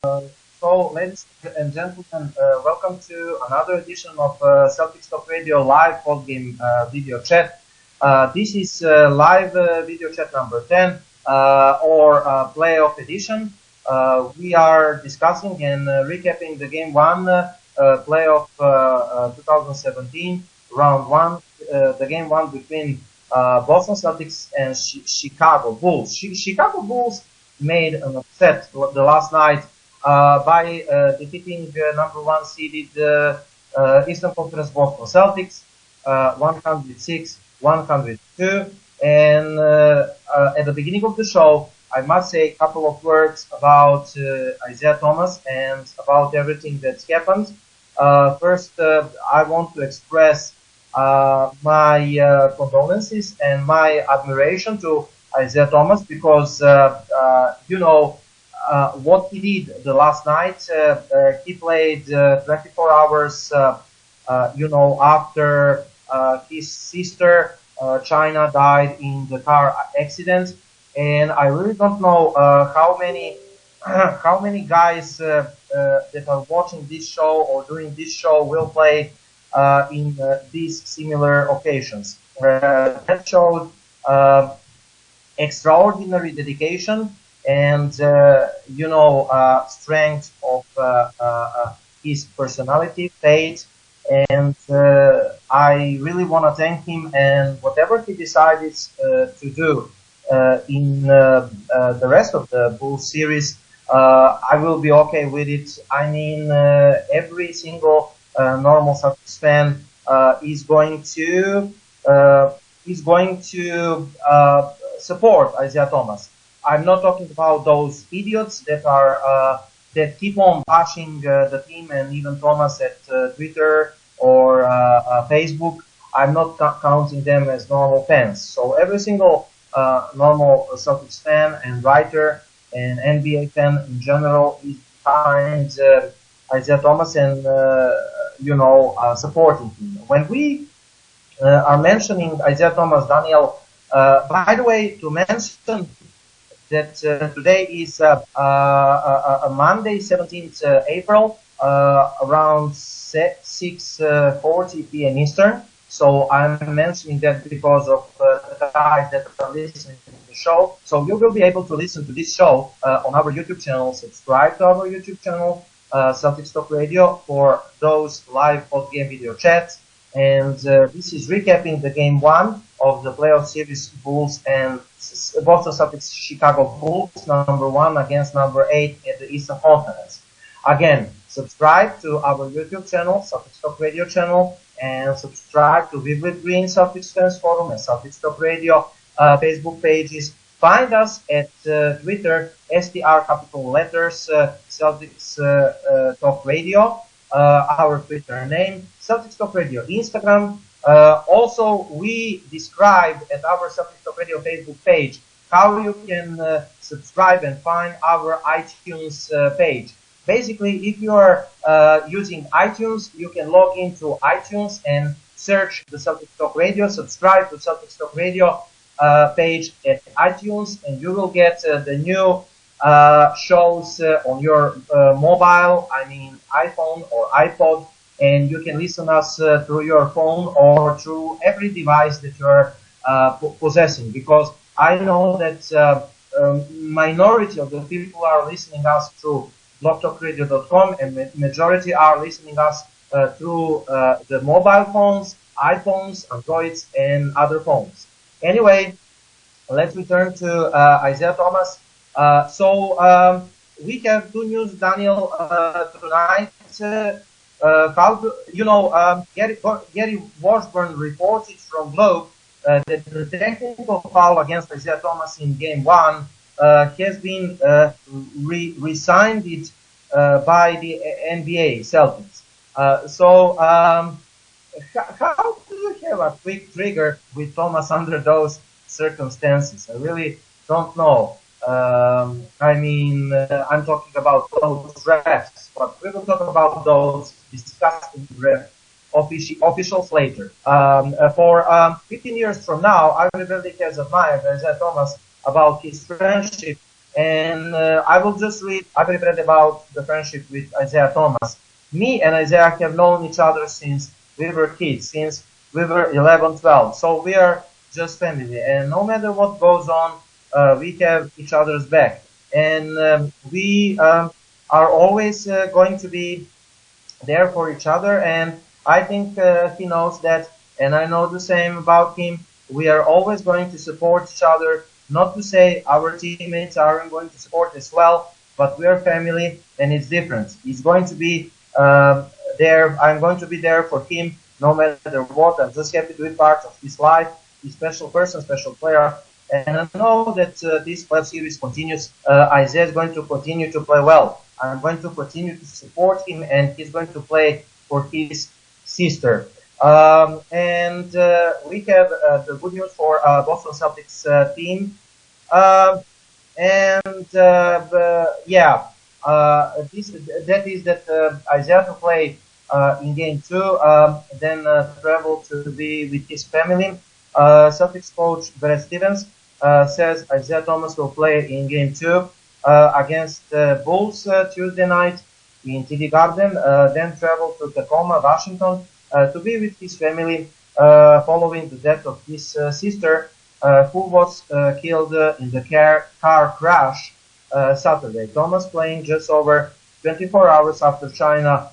So, ladies and gentlemen, welcome to another edition of Celtics Talk Radio live post-game video chat. This is live video chat number 10 or playoff edition. We are discussing and recapping the game 1 playoff 2017 round 1, the game 1 between Boston Celtics and Chicago Bulls. Chicago Bulls made an upset the last night by defeating number 1 seeded Eastern Conference Boston Celtics 106-102. And at the beginning of the show, I must say a couple of words about Isaiah Thomas and about everything that's happened. First, I want to express my condolences and my admiration to Isaiah Thomas because, what he did the last night. He played 24 hours, after his sister, China, died in the car accident. And I really don't know how many guys that are watching this show or doing this show will play in these similar occasions. That showed extraordinary dedication and strength of his personality, faith, and I really want to thank him, and whatever he decided to do in the rest of the Bulls series, I will be okay with it. I mean, every single normal Celtics fan is going to support Isaiah Thomas. I'm not talking about those idiots that are that keep on bashing the team and even Thomas at Twitter or Facebook. I'm not counting them as normal fans. So every single normal Celtics fan and writer and NBA fan in general is behind Isaiah Thomas and supporting him. When we are mentioning Isaiah Thomas, Daniel, by the way, to mention that today is Monday, 17th April, around 6:40 p.m. Eastern. So I'm mentioning that because of the guys that are listening to the show. So you will be able to listen to this show on our YouTube channel. Subscribe to our YouTube channel, Celtics Talk Radio, for those live post-game video chats. And this is recapping the game 1 of the playoff series, Bulls and Boston Celtics Chicago Bulls, number 1 against number 8 at the Eastern Conference. Again, subscribe to our YouTube channel, Celtics Talk Radio channel, and subscribe to Vivid Green Celtics Fans Forum and Celtics Talk Radio Facebook pages. Find us at Twitter, STR capital letters, Celtics Talk Radio, our Twitter name, Celtics Talk Radio, Instagram. Also, we described at our Celtics Talk Radio Facebook page how you can subscribe and find our iTunes page. Basically, if you are using iTunes, you can log into iTunes and search the Celtics Talk Radio, subscribe to Celtics Talk Radio page at iTunes, and you will get the new shows on your mobile, I mean iPhone or iPod, and you can listen us through your phone or through every device that you are possessing, because I know that minority of the people are listening us through blogtalkradio.com and majority are listening us through the mobile phones, iPhones, Androids, and other phones. Anyway, let's return to Isaiah Thomas. We have good news, Daniel, tonight. Gary Washburn reported from Globe that the technical foul against Isaiah Thomas in Game 1 has been re-signed by the NBA Celtics. How do you have a quick trigger with Thomas under those circumstances? I really don't know. I'm talking about those refs, but we will talk about those disgusting ref officials later. For 15 years from now, I really has admired Isaiah Thomas about his friendship And I will just read. I've read about the friendship with Isaiah Thomas. Me and Isaiah have known each other since we were kids, since we were 11, 12. So we are just family. And no matter what goes on, we have each other's back. And we are always going to be there for each other. And I think he knows that. And I know the same about him. We are always going to support each other. Not to say our teammates aren't going to support as well, but we are family and it's different. He's going to be there. I'm going to be there for him no matter what. I'm just happy to be part of his life. He's a special person, special player. And I know that this playoff series continues. Isaiah is going to continue to play well. I'm going to continue to support him, and he's going to play for his sister. And we have the good news for Boston Celtics team. That is that Isaiah to play in game 2, then travel to be with his family. Celtics coach Brad Stevens says Isaiah Thomas will play in game 2 against Bulls Tuesday night in TD Garden, then travel to Tacoma, Washington to be with his family following the death of his sister who was killed in the car crash Saturday. Thomas playing just over 24 hours after China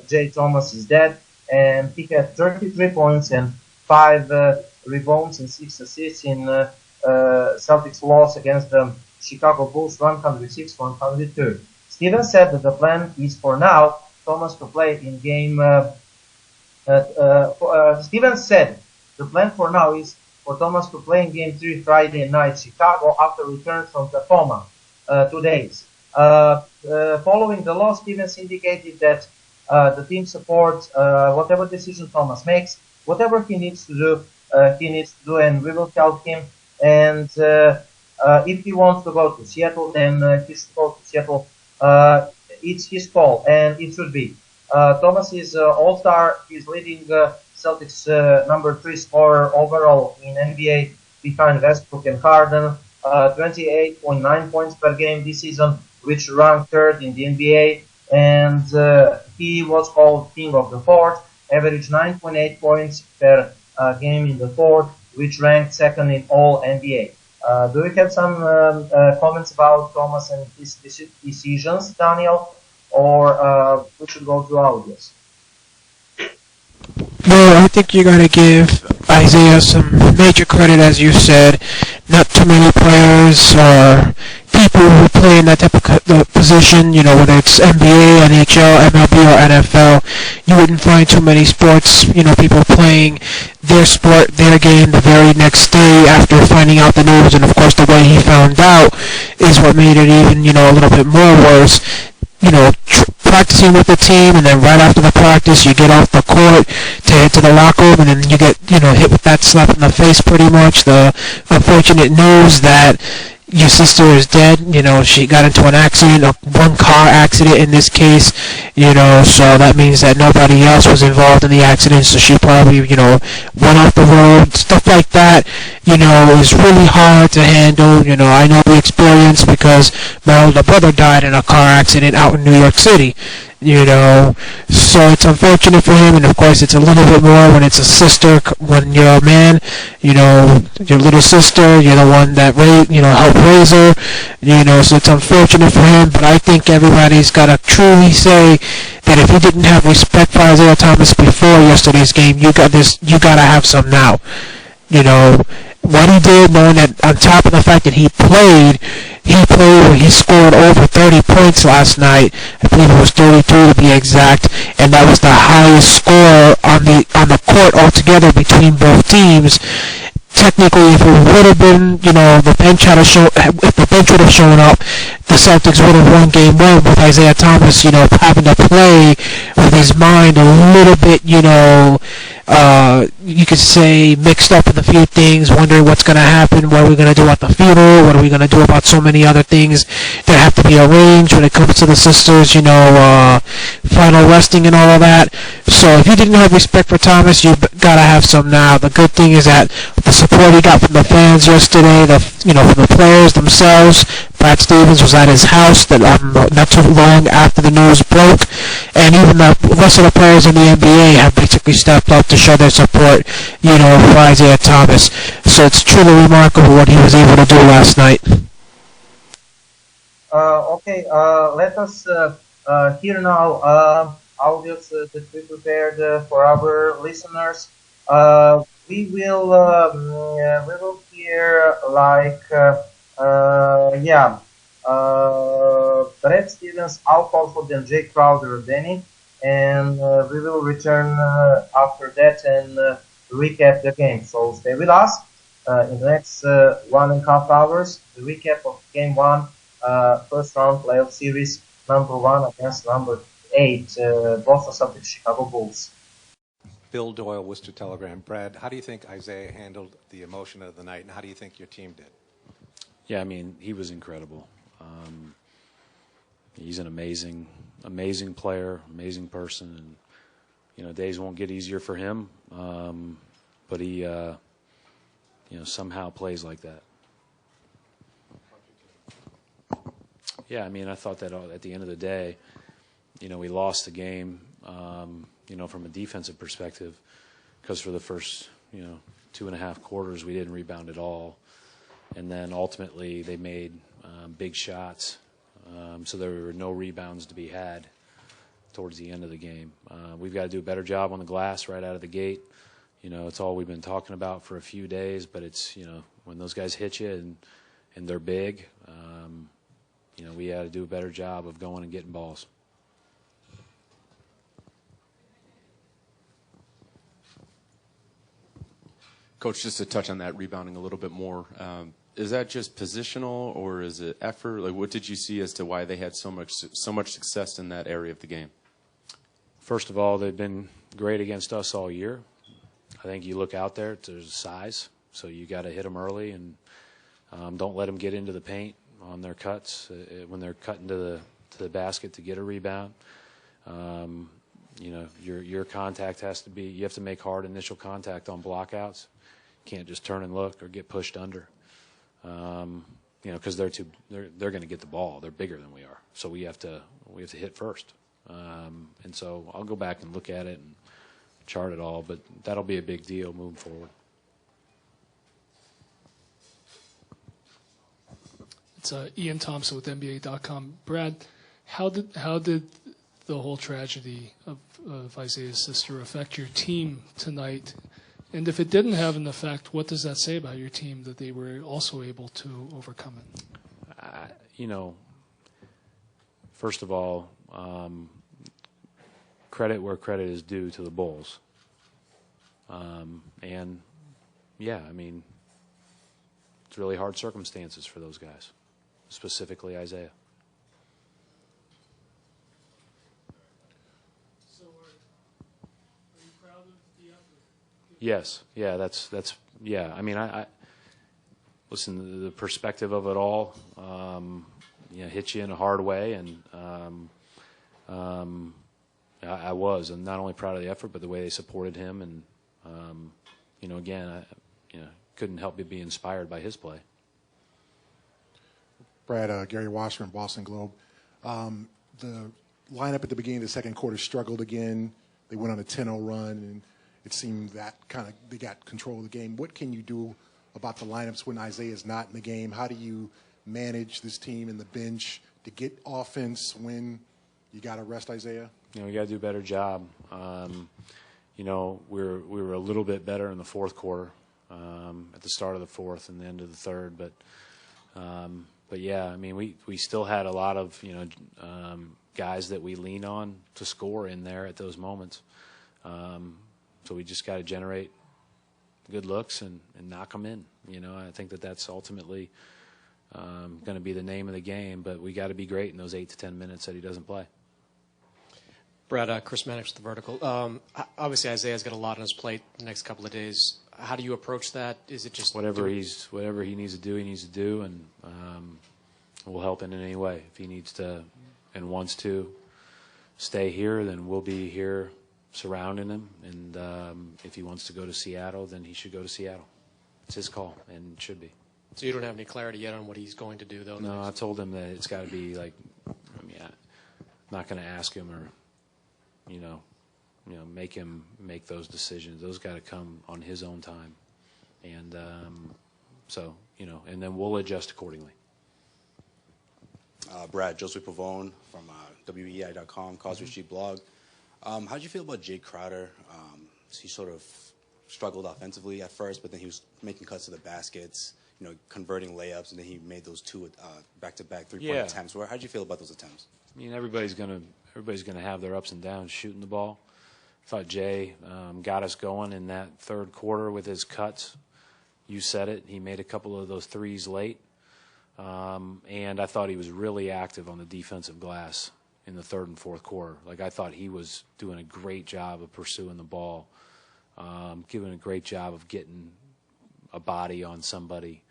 Jay Thomas is dead, and he had 33 points and 5 rebounds and 6 assists in Celtics loss against the Chicago Bulls 106-102. Stevens said that the plan is for now Thomas to play in game. Stevens said the plan for now is for Thomas to play in game 3 Friday night Chicago after return from Tacoma 2 days. Following the loss, Stevens indicated that the team supports whatever decision Thomas makes, whatever he needs to do, and we will help him. And if he wants to go to Seattle, then he should go to Seattle. It's his call, and it should be. Thomas is all-star. He's leading Celtics number 3 scorer overall in NBA behind Westbrook and Harden. 28.9 points per game this season, which ranked 3rd in the NBA. And he was called King of the Fourth, averaged 9.8 points per game in the fourth, which ranked 2nd in all NBA. Do you have some comments about Thomas and his decisions, Daniel? Or we should go to audios? Well, I think you gotta give Isaiah some major credit, as you said. Not too many players or people who play in that type of position, you know, whether it's NBA, NHL, MLB, or NFL, you wouldn't find too many sports, you know, people playing their sport, their game the very next day after finding out the news. And of course, the way he found out is what made it even, you know, a little bit more worse. You know, practicing with the team, and then right after the practice, you get off the court to head to the locker room, and then you get, you know, hit with that slap in the face pretty much. The unfortunate news that your sister is dead. You know, she got into an accident, one car accident in this case, you know, so that means that nobody else was involved in the accident, so she probably, you know, went off the road. Stuff like that, you know, is really hard to handle. You know, I know the experience because my older brother died in a car accident out in New York City. You know, so it's unfortunate for him, and of course it's a little bit more when it's a sister, when you're a man, you know, your little sister, you're the one that helped raise her, you know, so it's unfortunate for him, but I think everybody's got to truly say that if you didn't have respect for Isaiah Thomas before yesterday's game, you got to have some now. You know, what he did, knowing that on top of the fact that he played where he scored over 30 points last night. I believe it was 33 to be exact, and that was the highest score on the court altogether between both teams. Technically, if it would have been, you know, if the bench would have shown up, the Celtics would have won game 1 with Isaiah Thomas, you know, having to play with his mind a little bit, you know, you could say mixed up with a few things, wondering what's going to happen, what are we going to do at the funeral, what are we going to do about so many other things that have to be arranged when it comes to the sisters, you know, final resting and all of that. So if you didn't have respect for Thomas, you got to have some now. The good thing is that the support he got from the fans yesterday, from the players themselves, Brad Stevens was at his house not too long after the news broke, and even the rest of the players in the NBA have basically stepped up to show their support, for Isaiah Thomas. So it's truly remarkable what he was able to do last night. Okay, let us hear now audios that we prepared for our listeners. We will hear Brad Stevens, Al Horford, and Jay Crowder, Danny, and we will return after that and recap the game. So stay with us in the next 1.5 hours. The recap of Game 1, first round playoff series, number 1 against number 8, Boston Celtics, Chicago Bulls. Bill Doyle, Worcester Telegram. Brad, how do you think Isaiah handled the emotion of the night, and how do you think your team did? Yeah, I mean, he was incredible. He's an amazing player, amazing person, and days won't get easier for him. But he, somehow plays like that. Yeah, I mean, I thought that at the end of the day, we lost the game. From a defensive perspective, because for the first, 2.5 quarters, we didn't rebound at all. And then ultimately they made big shots. So there were no rebounds to be had towards the end of the game. We've got to do a better job on the glass right out of the gate. It's all we've been talking about for a few days, but it's, when those guys hit you and they're big, we got to do a better job of going and getting balls. Coach, just to touch on that rebounding a little bit more, is that just positional or is it effort? Like, what did you see as to why they had so much success in that area of the game? First of all, they've been great against us all year. I think you look out there, there's size, so you got to hit them early and don't let them get into the paint on their cuts when they're cutting to the basket to get a rebound. Your contact has to be, you have to make hard initial contact on blockouts. Can't just turn and look or get pushed under, because they're going to get the ball. They're bigger than we are, so we have to hit first. And so I'll go back and look at it and chart it all, but that'll be a big deal moving forward. It's Ian Thompson with NBA.com. Brad, how did the whole tragedy of Isaiah's sister affect your team tonight? And if it didn't have an effect, what does that say about your team that they were also able to overcome it? First of all, credit where credit is due to the Bulls. And, yeah, I mean, it's really hard circumstances for those guys, specifically Isaiah. Yes, yeah, that's yeah. I mean, I listen. The perspective of it all, hit you in a hard way, and I was, and not only proud of the effort, but the way they supported him, and again, I couldn't help but be inspired by his play. Brad, Gary Washburn, Boston Globe. The lineup at the beginning of the second quarter struggled again. They went on a 10-0 run, and it seemed that they got control of the game. What can you do about the lineups when Isaiah is not in the game? How do you manage this team and the bench to get offense when you got to rest Isaiah? We got to do a better job. We were a little bit better in the fourth quarter, at the start of the fourth and the end of the third, but yeah, I mean, we still had a lot of guys that we lean on to score in there at those moments. So we just got to generate good looks and knock them in. I think that's ultimately going to be the name of the game, but we got to be great in those 8 to 10 minutes that he doesn't play. Brad, Chris Mannix with The Vertical. Obviously, Isaiah's got a lot on his plate the next couple of days. How do you approach that? Is it just whatever he needs to do, he needs to do, and we'll help in any way. If he needs to and wants to stay here, then we'll be here surrounding him. And if he wants to go to Seattle, then he should go to Seattle. It's his call, and it should be. So you don't have any clarity yet on what he's going to do, though? No, I told him that it's got to be like, I mean, I'm not going to ask him or, make him make those decisions. Those got to come on his own time. And and then we'll adjust accordingly. Brad, Joseph Pavone from WEI.com, Causeway Street blog. How did you feel about Jay Crowder? He sort of struggled offensively at first, but then he was making cuts to the baskets, converting layups, and then he made those two back-to-back three-point attempts. How did you feel about those attempts? I mean, everybody's gonna have their ups and downs shooting the ball. I thought Jay got us going in that third quarter with his cuts. You said it. He made a couple of those threes late. And I thought he was really active on the defensive glass in the third and fourth quarter. Like, I thought he was doing a great job of pursuing the ball, giving a great job of getting a body on somebody.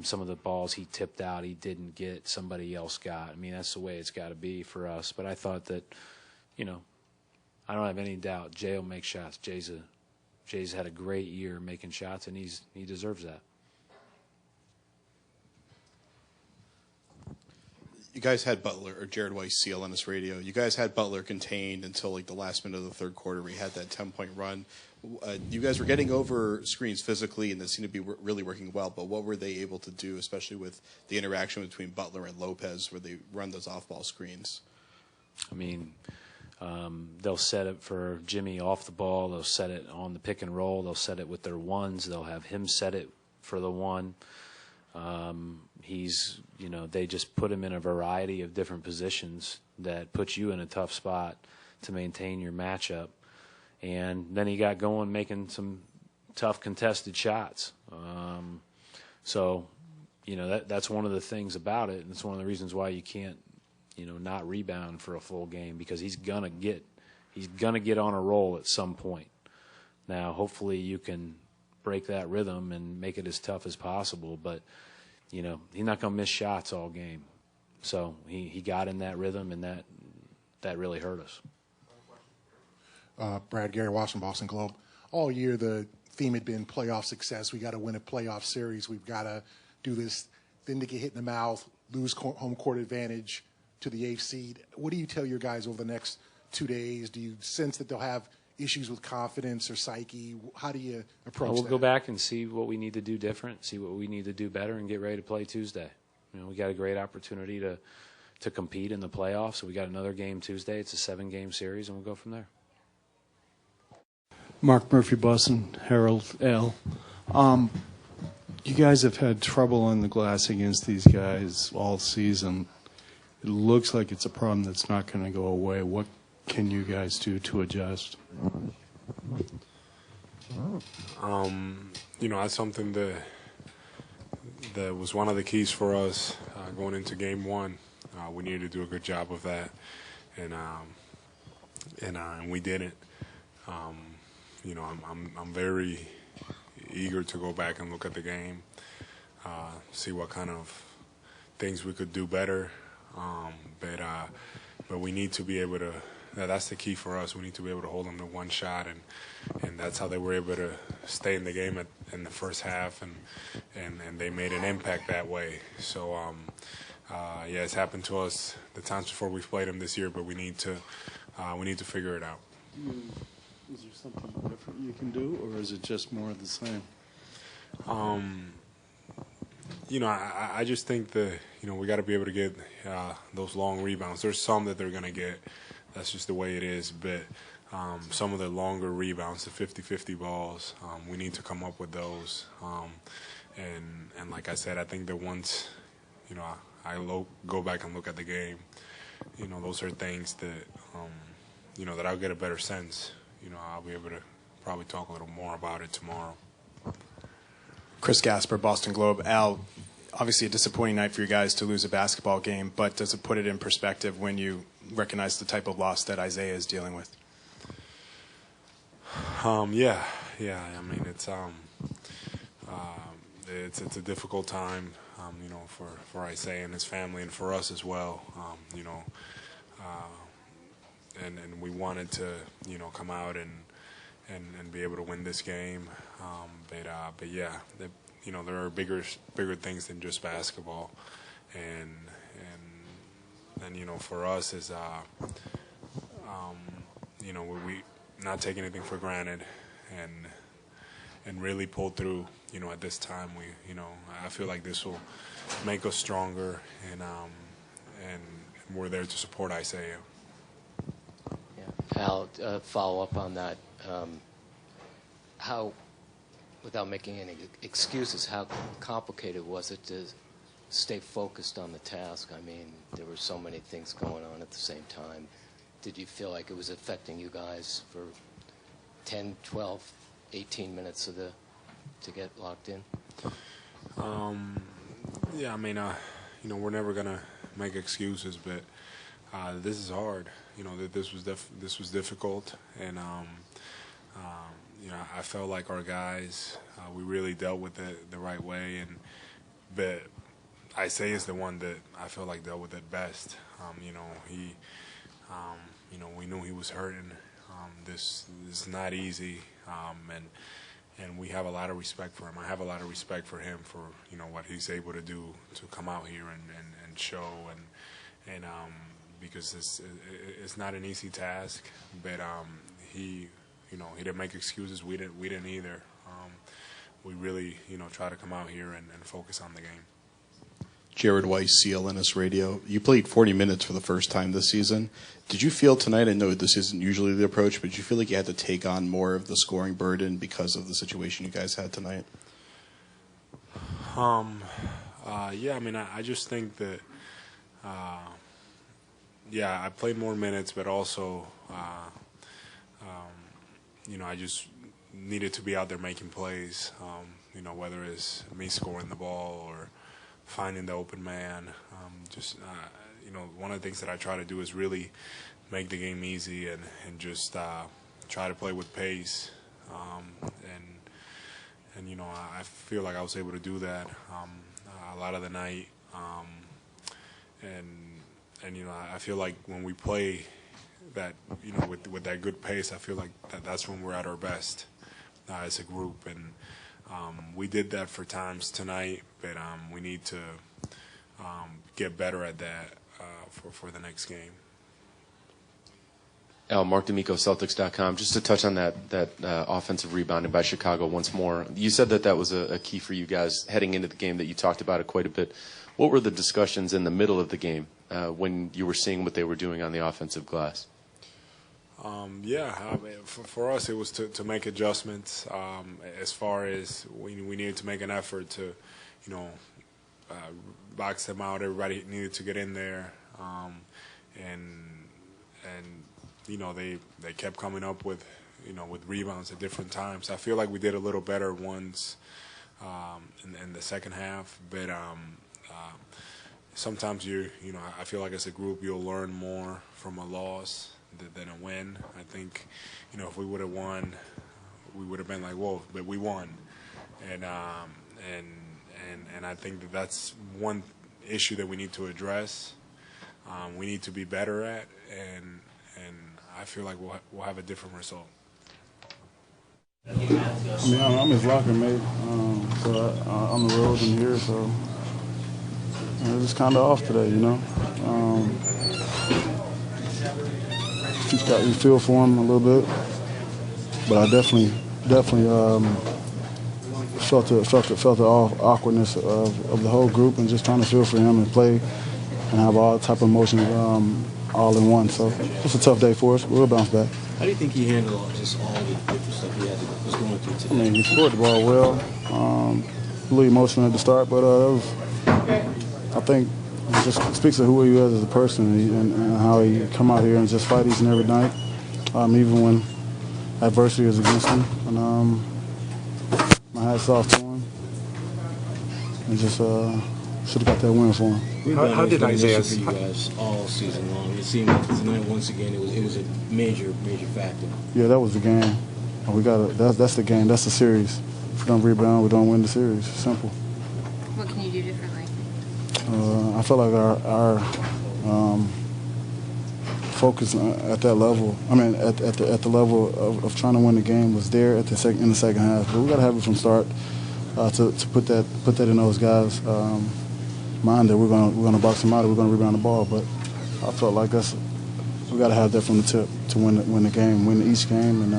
Some of the balls he tipped out, he didn't get, somebody else got. I mean, that's the way it's got to be for us. But I thought that, I don't have any doubt Jay will make shots. Jay's had a great year making shots, and he deserves that. You guys had Butler, or Jared Weiss seal on this radio. You guys had Butler contained until like the last minute of the third quarter where he had that 10-point run. You guys were getting over screens physically, and that seemed to be really working well. But what were they able to do, especially with the interaction between Butler and Lopez, where they run those off-ball screens? I mean, they'll set it for Jimmy off the ball. They'll set it on the pick and roll. They'll set it with their ones. They'll have him set it for the one. They just put him in a variety of different positions that puts you in a tough spot to maintain your matchup. And then he got going making some tough contested shots. That's one of the things about it, and it's one of the reasons why you can't, not rebound for a full game, because he's gonna get on a roll at some point. Now, hopefully you can break that rhythm and make it as tough as possible, but he's not going to miss shots all game. So he got in that rhythm, and that really hurt us. Brad, Gary Watson, Boston Globe. All year the theme had been playoff success. We got to win a playoff series. We've got to do this. Then to get hit in the mouth, lose home court advantage to the 8th seed. What do you tell your guys over the next 2 days? Do you sense that they'll have issues with confidence or psyche? How do you approach that? We'll go back and see what we need to do different, see what we need to do better, and get ready to play Tuesday. We got a great opportunity to compete in the playoffs. So we got another game Tuesday. It's a 7-game series, and we'll go from there. Mark Murphy, Boston Herald, L. You guys have had trouble on the glass against these guys all season. It looks like it's a problem that's not going to go away. What can you guys do to adjust? That's something that was one of the keys for us going into game one. We needed to do a good job of that, and we didn't. I'm very eager to go back and look at the game, see what kind of things we could do better. But we need to be able to. That's the key for us. We need to be able to hold them to one shot, and that's how they were able to stay in the game in the first half, and they made an impact that way. So it's happened to us the times before we've played them this year, but we need to figure it out. Is there something different you can do, or is it just more of the same? I just think that, we got to be able to get those long rebounds. There's some that they're going to get. That's just the way it is. But some of the longer rebounds, the 50-50 balls, we need to come up with those. And like I said, I think that once, I go back and look at the game, those are things that, that I'll get a better sense. I'll be able to probably talk a little more about it tomorrow. Chris Gasper, Boston Globe. Al, obviously a disappointing night for you guys to lose a basketball game, but does it put it in perspective when you recognize the type of loss that Isaiah is dealing with? Yeah. I mean, it's a difficult time, for Isaiah and his family, and for us as well. And we wanted to, come out and be able to win this game. But yeah, there are bigger things than just basketball, and for us is we not take anything for granted, and really pull through. At this time, I feel like this will make us stronger, and we're there to support Isaiah. Yeah. Al, follow up on that. How, without making any excuses, how complicated was it to stay focused on the task? I mean, there were so many things going on at the same time. Did you feel like it was affecting you guys for 10, 12, 18 minutes to get locked in? Yeah, I mean, we're never gonna make excuses, but this is hard. This was difficult, and I felt like our guys, we really dealt with it the right way, but Isaiah is the one that I feel like dealt with it best. We knew he was hurting. This is not easy, and we have a lot of respect for him. I have a lot of respect for him for what he's able to do to come out here and show and because it's not an easy task, but he didn't make excuses. We didn't either. We really try to come out here and focus on the game. Jared Weiss, CLNS Radio. You played 40 minutes for the first time this season. Did you feel tonight, I know this isn't usually the approach, but did you feel like you had to take on more of the scoring burden because of the situation you guys had tonight? Yeah, I mean, I just think that, I played more minutes, but also, I just needed to be out there making plays, whether it's me scoring the ball or finding the open man. One of the things that I try to do is really make the game easy and just try to play with pace. I feel like I was able to do that a lot of the night. I feel like when we play that, with that good pace, I feel like that's when we're at our best as a group. And we did that for times tonight, but we need to get better at that for the next game. Al, Mark D'Amico, Celtics.com. Just to touch on that offensive rebounding by Chicago once more. You said that was a key for you guys heading into the game, that you talked about it quite a bit. What were the discussions in the middle of the game when you were seeing what they were doing on the offensive glass? For us, it was to make adjustments. As far as we needed to make an effort to, box them out. Everybody needed to get in there, they kept coming up with rebounds at different times. I feel like we did a little better once in the second half, but sometimes I feel like as a group you'll learn more from a loss than a win. I think, if we would have won, we would have been like, whoa, but we won. And I think that's one issue that we need to address. We need to be better at, and I feel like we'll have a different result. I mean, I'm his locker mate, so on the road and here, so it was kind of off today, Just got you feel for him a little bit, but I definitely felt the awkwardness of the whole group and just trying to feel for him and play and have all type of emotions all in one. So it's a tough day for us. We'll bounce back. How do you think he handled just all the different stuff he was going through today? I mean, he scored the ball well. A little emotional at the start, but I think it just speaks to who he is as a person and how he come out here and just fight each and every night, even when adversity is against him. And my hat's off to him. And just should have got that win for him. How did Isaiah for you guys all season long? It seemed like tonight once again it was a major factor. Yeah, that was the game. We got that's the game. That's the series. If we don't rebound, we don't win the series. Simple. What can you do differently? I feel like our focus at that level. I mean, at the level of trying to win the game was there in the second half. But we got to have it from start. to put that in those guys' mind that we're gonna box them out, or we're gonna rebound the ball. But I felt like we got to have that from the tip to win the game, win each game, and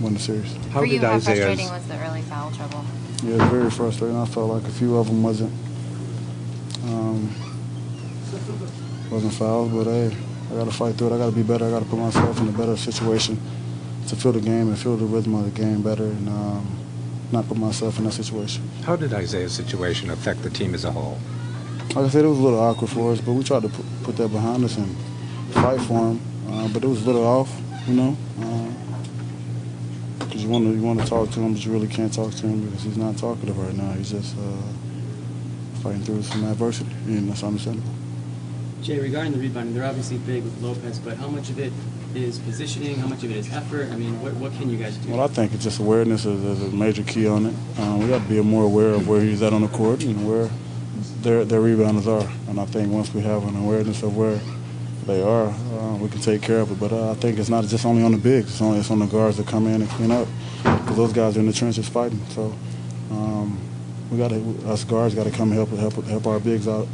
win the series. For you, how frustrating was the early foul trouble? Yeah, it was very frustrating. I felt like a few of them wasn't fouls, but hey, I got to fight through it. I got to be better. I got to put myself in a better situation to feel the game and feel the rhythm of the game better, and not put myself in that situation. How did Isaiah's situation affect the team as a whole? Like I said, it was a little awkward for us, but we tried to put that behind us and fight for him. But it was a little off, because you want to talk to him, but you really can't talk to him because he's not talkative right now. He's just fighting through some adversity, and that's understandable. Jay, regarding the rebounding, they're obviously big with Lopez, but how much of it is positioning? How much of it is effort? I mean, what can you guys do? Well, I think it's just awareness is a major key on it. We got to be more aware of where he's at on the court and where their rebounders are. And I think once we have an awareness of where they are, we can take care of it. But I think it's not just only on the bigs. It's on the guards that come in and clean up, because those guys are in the trenches fighting. So us guards got to come help our bigs out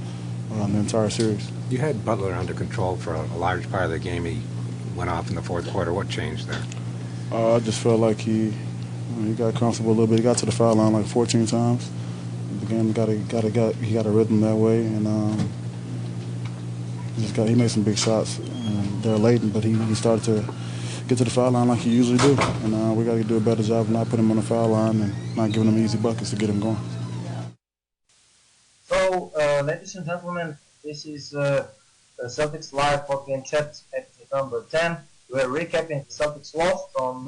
in the entire series. You had Butler under control for a large part of the game. He went off in the fourth quarter. What changed there? I just felt like he got comfortable a little bit. He got to the foul line like 14 times. The game he got a rhythm that way, and he made some big shots. And they're late, but he started to get to the foul line like he usually do. And we got to do a better job of not putting him on the foul line and not giving him easy buckets to get him going. So, ladies and gentlemen, this is Celtics Live 4PM Chat, episode number 10. We're recapping the Celtics loss from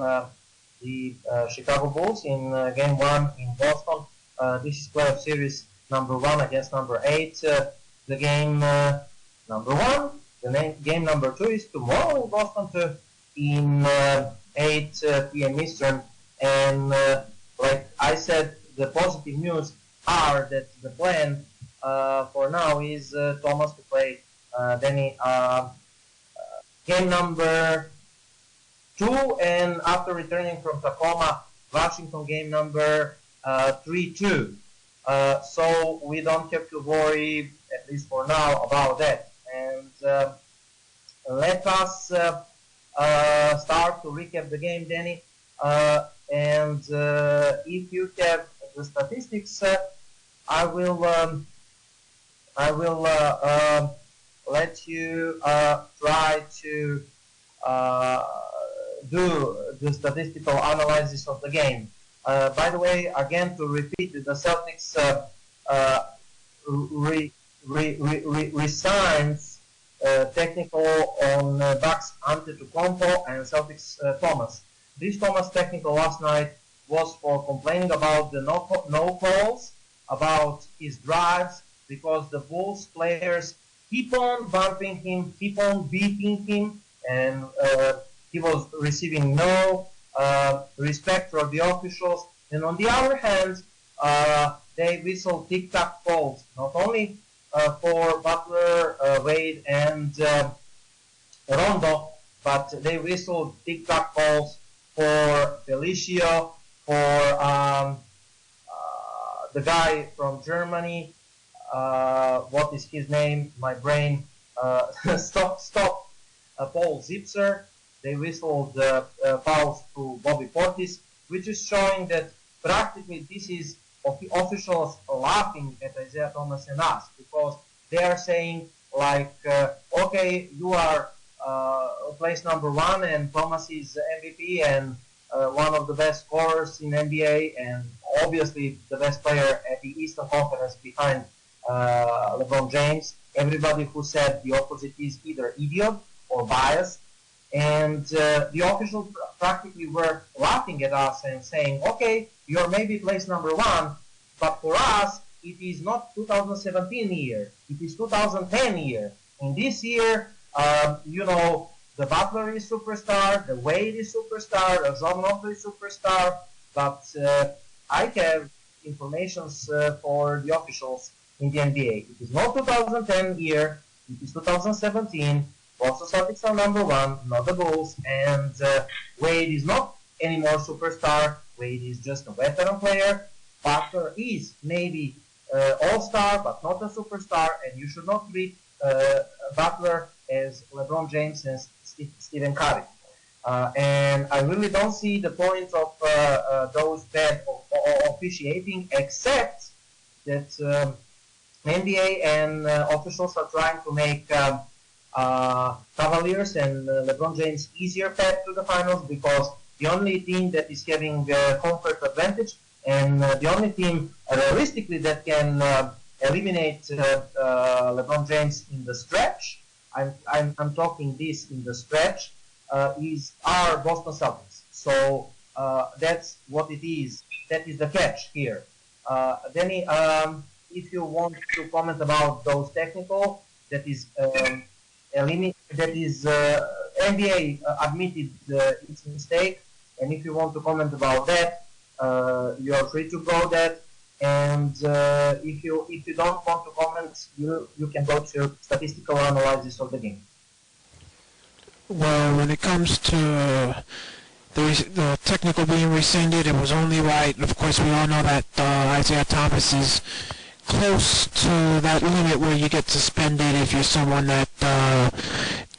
the Chicago Bulls in Game 1 in Boston. This is playoff series number 1 against number 8. The game number 1. The game number 2 is tomorrow in Boston too, in 8 p.m. Eastern. And like I said, the positive news are that the plan for now is Thomas to play Danny game number 2, and after returning from Tacoma, Washington game number 3-2. So we don't have to worry, at least for now, about that. And let us start to recap the game, Danny. And if you have the statistics, I will let you try to do the statistical analysis of the game. By the way, again, to repeat, the Celtics resigns technical on Bucks Antetokounmpo and Celtics Thomas. This Thomas technical last night was for complaining about the no calls, about his drives, because the Bulls players keep on bumping him, keep on beating him, and he was receiving no respect for the officials. And on the other hand, they whistle tic-tac calls, not only for Butler, Wade, and Rondo, but they whistle tic-tac calls for Felicio, for the guy from Germany. What is his name? My brain. Stop. Paul Zipser. They whistled fouls to Bobby Portis, which is showing that practically this is officials laughing at Isaiah Thomas and us, because they are saying like, okay, you are place number 1 and Thomas is MVP and one of the best scorers in NBA and obviously the best player at the Eastern Conference behind LeBron James. Everybody who said the opposite is either idiot or biased. And the officials practically were laughing at us and saying, okay, you're maybe place number 1, but for us, it is not 2017 year, it is 2010 year. In this year, the Butler is superstar, the Wade is superstar, the Zonofre is superstar, but I have information for the officials in the NBA. It is not 2010 year, it is 2017. Boston Celtics are number 1, not the Bulls, and Wade is not anymore superstar. Wade is just a veteran player. Butler is maybe all-star, but not a superstar, and you should not treat Butler as LeBron James and Stephen Curry. And I really don't see the point of those bad officiating, except that NBA and officials are trying to make Cavaliers and LeBron James easier path to the finals, because the only team that is having home court advantage and the only team realistically that can eliminate LeBron James in the stretch, I'm talking this in the stretch, is our Boston Celtics. So that's what it is. That is the catch here. Danny, if you want to comment about those technical, that is NBA admitted its mistake, and if you want to comment about that, you are free to go that. And if you don't want to comment, you can go to statistical analysis of the game. Well, when it comes to the technical being rescinded, it was only right. Of course, we all know that Isaiah Thomas is close to that limit where you get suspended if you're someone that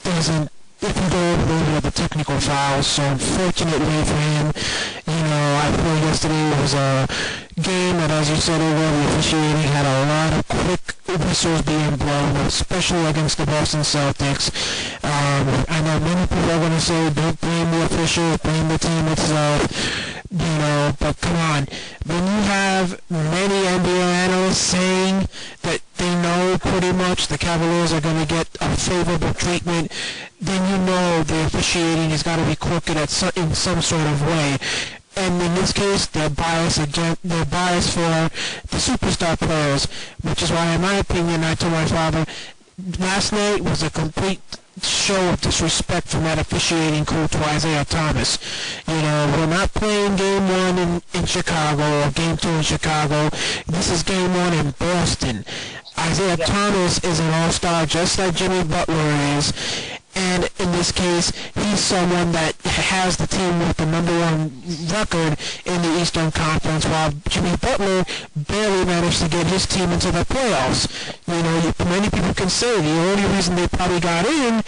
doesn't, if you go over the technical fouls. So unfortunately for him, I feel yesterday was a game that, as you said earlier, the officiating had a lot of quick whistles being blown, especially against the Boston Celtics. I know many people are going to say, don't blame the officials, blame the team itself. But come on. When you have many NBA analysts saying that they know pretty much the Cavaliers are going to get a favorable treatment, then you know the officiating has got to be crooked in some sort of way. And in this case, they're biased for the superstar players, which is why, in my opinion, I told my father, last night was a complete show of disrespect from that officiating crew to Isaiah Thomas. We're not playing game one in Chicago or game two in Chicago. This is game one in Boston. Isaiah Thomas is an all-star just like Jimmy Butler is. And in this case, he's someone that has the team with the #1 record in the Eastern Conference, while Jimmy Butler barely managed to get his team into the playoffs. Many people can say the only reason they probably got in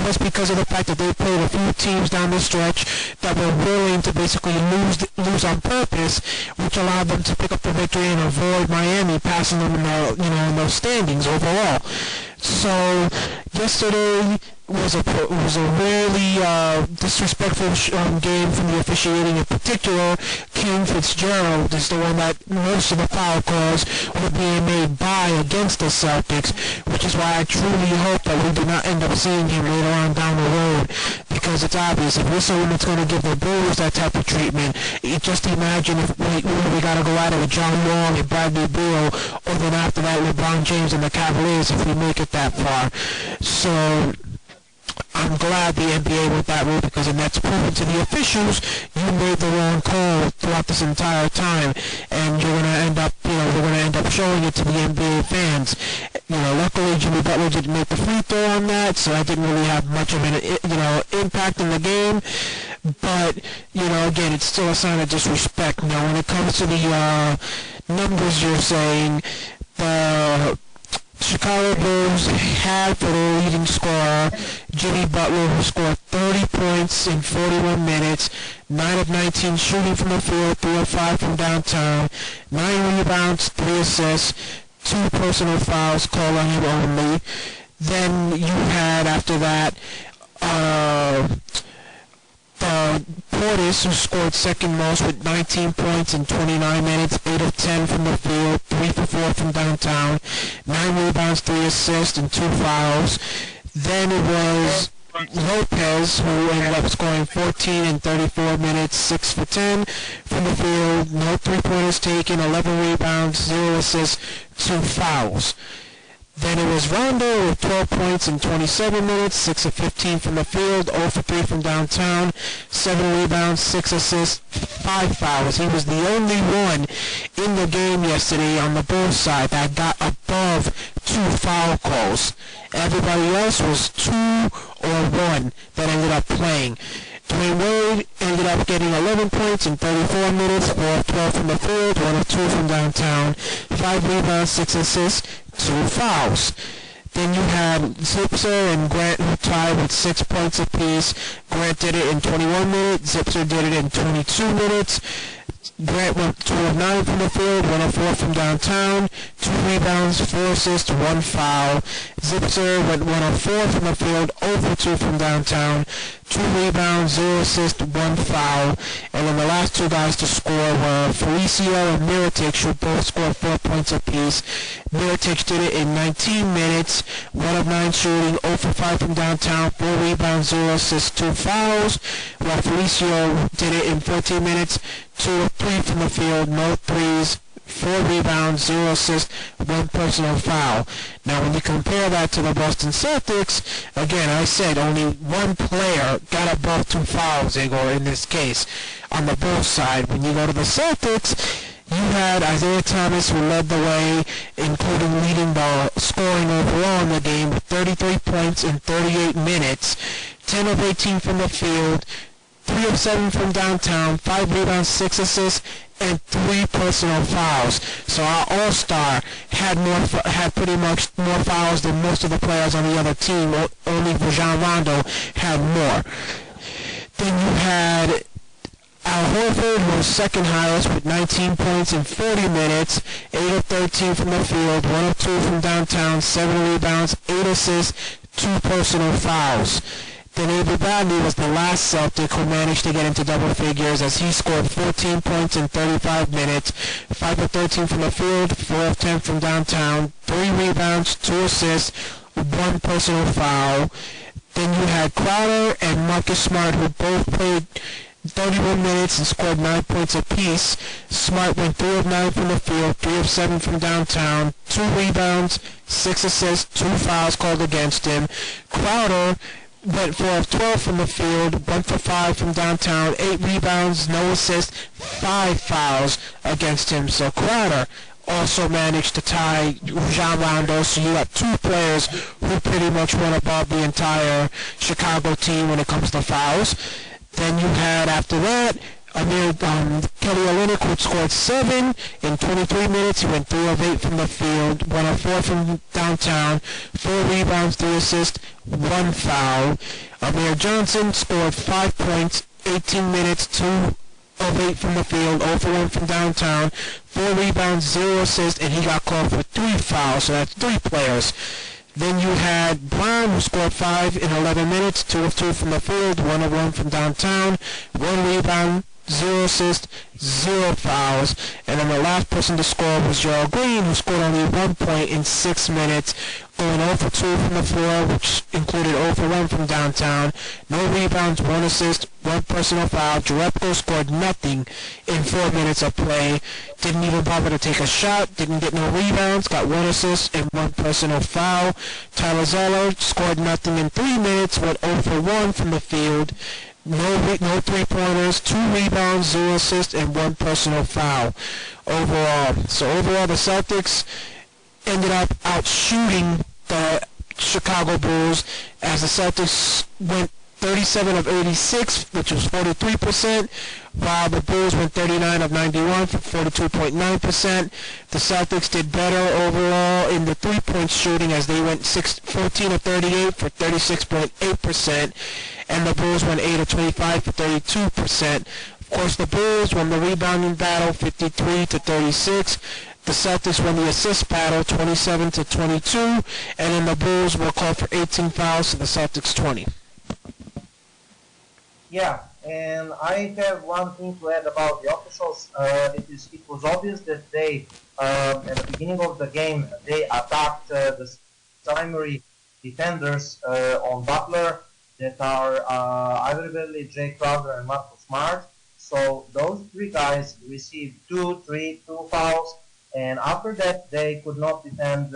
was because of the fact that they played a few teams down the stretch that were willing to basically lose on purpose, which allowed them to pick up the victory and avoid Miami passing them in those standings overall. So yesterday was a really disrespectful game from the officiating. In particular, King Fitzgerald is the one that most of the foul calls were being made by against the Celtics, which is why I truly hope that we do not end up seeing him later on down the road, because it's obvious if we're someone that's going to give the Bulls that type of treatment, just imagine if we got to go at it with John Wall and Bradley Beal, or then after that LeBron James and the Cavaliers if we make it that far. So I'm glad the NBA went that way, because then that's proven to the officials you made the wrong call throughout this entire time, and you're going to end up, they're going to end up showing it to the NBA fans. Luckily Jimmy Butler didn't make the free throw on that, so that didn't really have much of an, impact in the game. But, again, it's still a sign of disrespect. Now, when it comes to the numbers you're saying, the Chicago Bulls had for their leading scorer Jimmy Butler, who scored 30 points in 41 minutes, 9 of 19 shooting from the field, 3 of 5 from downtown, 9 rebounds, 3 assists, 2 personal fouls called on him only. Then you had, after that, Portis, who scored second most with 19 points in 29 minutes, 8 of 10 from the field, 3 for 4 from downtown, 9 rebounds, 3 assists, and 2 fouls. Then it was Lopez, who ended up scoring 14 in 34 minutes, 6 for 10 from the field, no three-pointers taken, 11 rebounds, 0 assists, 2 fouls. Then it was Rondo with 12 points in 27 minutes, 6 of 15 from the field, 0 for 3 from downtown, 7 rebounds, 6 assists, 5 fouls. He was the only one in the game yesterday on the Bulls side that got above 2 foul calls. Everybody else was 2 or 1 that ended up playing. Dwayne Wade ended up getting 11 points in 34 minutes, 4 of 12 from the field, 1 of 2 from downtown, 5 rebounds, 6 assists, 2 fouls. Then you had Zipser and Grant who tied with 6 points apiece. Grant did it in 21 minutes, Zipser did it in 22 minutes. Grant went 2 of 9 from the field, 1 of 4 from downtown, 2 rebounds, 4 assists, 1 foul. Zipser went 1 of 4 from the field, 0 for 2 from downtown, 2 rebounds, 0 assists, 1 foul. And then the last 2 guys to score were Felicio and Mirotic, who both scored 4 points apiece. Mirotic did it in 19 minutes, 1 of 9 shooting, 0 for 5 from downtown, 4 rebounds, 0 assists, 2 fouls. While Felicio did it in 14 minutes, 2 of 3 from the field, no threes, 4 rebounds, 0 assists, 1 personal foul. Now when you compare that to the Boston Celtics, again, I said only 1 player got above 2 fouls, Igor, in this case. On the Bulls side, when you go to the Celtics, you had Isaiah Thomas who led the way, including leading the scoring overall in the game with 33 points in 38 minutes, 10 of 18 from the field, 3 of 7 from downtown, 5 rebounds, 6 assists, and 3 personal fouls. So our all-star had pretty much more fouls than most of the players on the other team. Only Rajon Rondo had more. Then you had Al Horford, who was second highest with 19 points in 40 minutes, 8 of 13 from the field, 1 of 2 from downtown, 7 rebounds, 8 assists, 2 personal fouls. Then Avery Bradley was the last Celtic who managed to get into double figures as he scored 14 points in 35 minutes, 5 of 13 from the field, 4 of 10 from downtown, 3 rebounds, 2 assists, 1 personal foul. Then you had Crowder and Marcus Smart, who both played 31 minutes and scored 9 points apiece. Smart went 3 of 9 from the field, 3 of 7 from downtown, 2 rebounds, 6 assists, 2 fouls called against him. Crowder went 4 of 12 from the field, 1 for 5 from downtown, 8 rebounds, no assists, 5 fouls against him. So Crowder also managed to tie Rajon Rondo, so you got 2 players who pretty much went above the entire Chicago team when it comes to fouls. Then you had, after that, Kelly Olynyk, who scored 7 in 23 minutes. He went 3 of 8 from the field, 1 of 4 from downtown, 4 rebounds, 3 assists, 1 foul. Amir Johnson scored 5 points, 18 minutes, 2 of 8 from the field, 0 for 1 from downtown, 4 rebounds, 0 assists, and he got called for 3 fouls, so that's 3 players. Then you had Brown, who scored 5 in 11 minutes, 2 of 2 from the field, 1 of 1 from downtown, 1 rebound, 0 assists, 0 fouls. And then the last person to score was Gerald Green, who scored only 1 point in 6 minutes, going 0 for 2 from the floor, which included 0 for 1 from downtown, no rebounds, 1 assist, 1 personal foul. Jerebko scored nothing in 4 minutes of play, didn't even bother to take a shot, didn't get no rebounds, got 1 assist and 1 personal foul. Tyler Zeller scored nothing in 3 minutes, went 0 for 1 from the field, no 3-pointers, 2 rebounds, 0 assists, and 1 personal foul overall. So overall, the Celtics ended up outshooting the Chicago Bulls as the Celtics went 37 of 86, which was 43%, while the Bulls went 39 of 91 for 42.9%. The Celtics did better overall in the three-point shooting as they went 14 of 38 for 36.8%, and the Bulls went 8 of 25 for 32%. Of course, the Bulls won the rebounding battle 53 to 36. The Celtics won the assist battle 27 to 22, and then the Bulls were called for 18 fouls to the Celtics 20. Yeah, and I have one thing to add about the officials. It was obvious that they, at the beginning of the game, they attacked the primary defenders on Butler that are Ivory Bradley, Jay Crowder, and Marcus Smart. So those 3 guys received 2 fouls, and after that they could not defend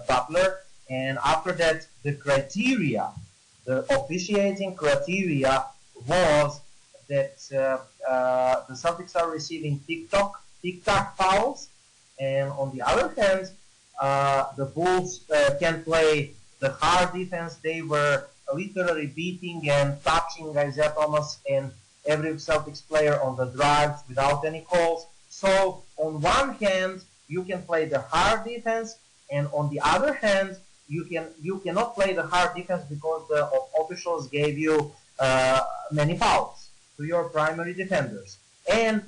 Butler. And after that, the officiating criteria was that the Celtics are receiving tic-tac fouls, and on the other hand, the Bulls can play the hard defense they were literally beating and touching Isaiah Thomas and every Celtics player on the drives without any calls. So on one hand, you can play the hard defense, and on the other hand, you cannot play the hard defense because the officials gave you many fouls to your primary defenders. And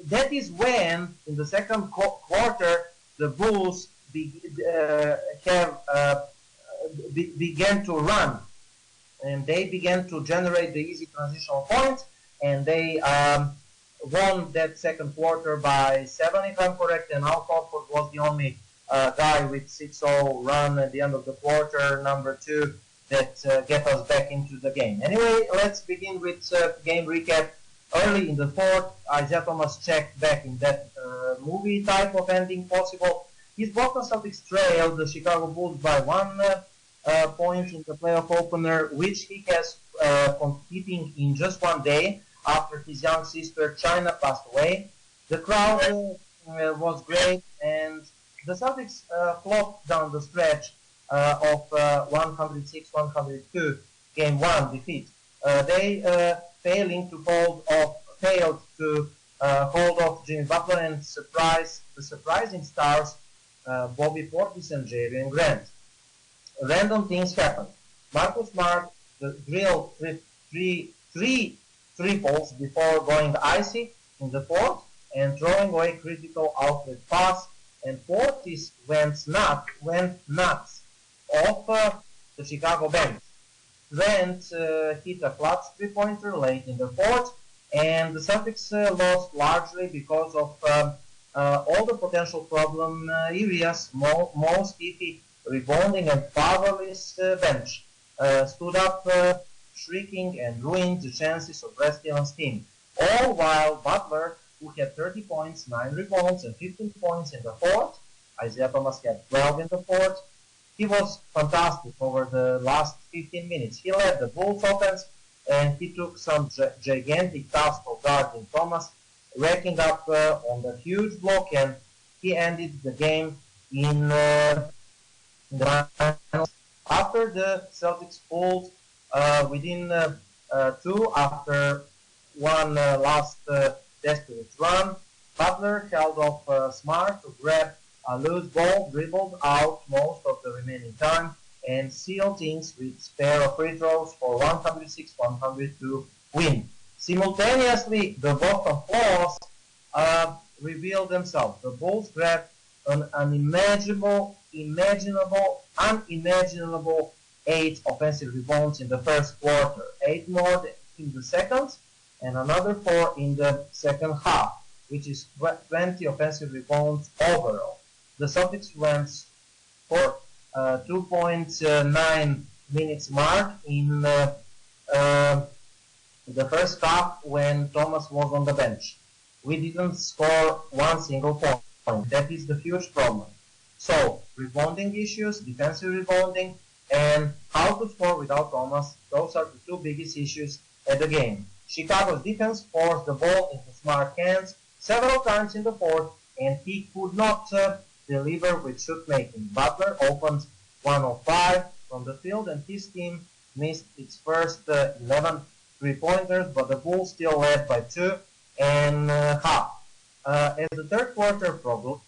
that is when, in the second quarter, the Bulls began to run, and they began to generate the easy transitional points, and they won that second quarter by 7, if I'm correct, and Al Horford was the only guy with 6-0 run at the end of the quarter, number 2, that get us back into the game. Anyway, let's begin with game recap. Early in the fourth, Isaiah Thomas checked back in that movie type of ending possible. His Boston Celtics trailed the Chicago Bulls by 1 point in the playoff opener, which he has completing in just 1 day after his young sister China passed away. The crowd was great, and the Celtics flopped down the stretch of 106-102 game 1 defeat. They failed to hold off Jimmy Butler and the surprising stars Bobby Portis and Jalen Grant. Random things happened. Marcus Smart drilled three triples before going icy in the fourth and throwing away critical outlet pass, and Portis went nuts off the Chicago bench. Grant hit a clutch three-pointer late in the fourth, and the Celtics lost largely because of all the potential problem areas. Most iffy rebounding and powerless bench stood up shrieking and ruined the chances of Brad Stevens' team. All while Butler, who had 30 points, 9 rebounds, and 15 points in the fourth, Isaiah Thomas had 12 in the fourth. He was fantastic over the last 15 minutes. He led the Bulls offense, and he took some gigantic task of guarding Thomas, racking up on the huge block, and he ended the game in the finals. After the Celtics pulled within 2 after one last desperate run, Butler held off Smart to grab a loose ball, dribbled out most of the remaining time, and sealed things with a pair of free throws for 106-102 win. Simultaneously, the Boston flaws revealed themselves. The Bulls grabbed an unimaginable 8 offensive rebounds in the first quarter, 8 more in the second, and another 4 in the second half, which is 20 offensive rebounds overall. The Celtics went for 2.9 minutes mark in the first half when Thomas was on the bench. We didn't score one single point. That is the huge problem. So, rebounding issues, defensive rebounding, and how to score without Thomas, those are the 2 biggest issues at the game. Chicago's defense forced the ball into Smart's hands several times in the fourth, and he could not deliver with shot making. Butler opened 1 of 5 from the field, and his team missed its first 11 3-pointers, but the Bulls still led by 2 and half. As the third quarter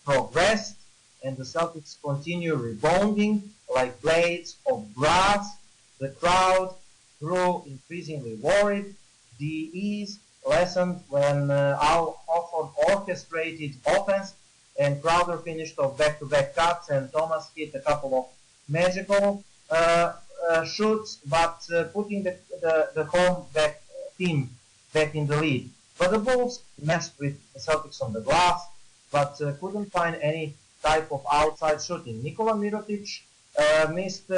progressed and the Celtics continued rebounding like blades of grass, the crowd grew increasingly worried. The ease lessened when Al Horford orchestrated offense, and Crowder finished off back-to-back cuts, and Thomas hit a couple of magical shoots, but putting the home back team back in the lead. But the Bulls messed with the Celtics on the glass, but couldn't find any type of outside shooting. Nikola Mirotic missed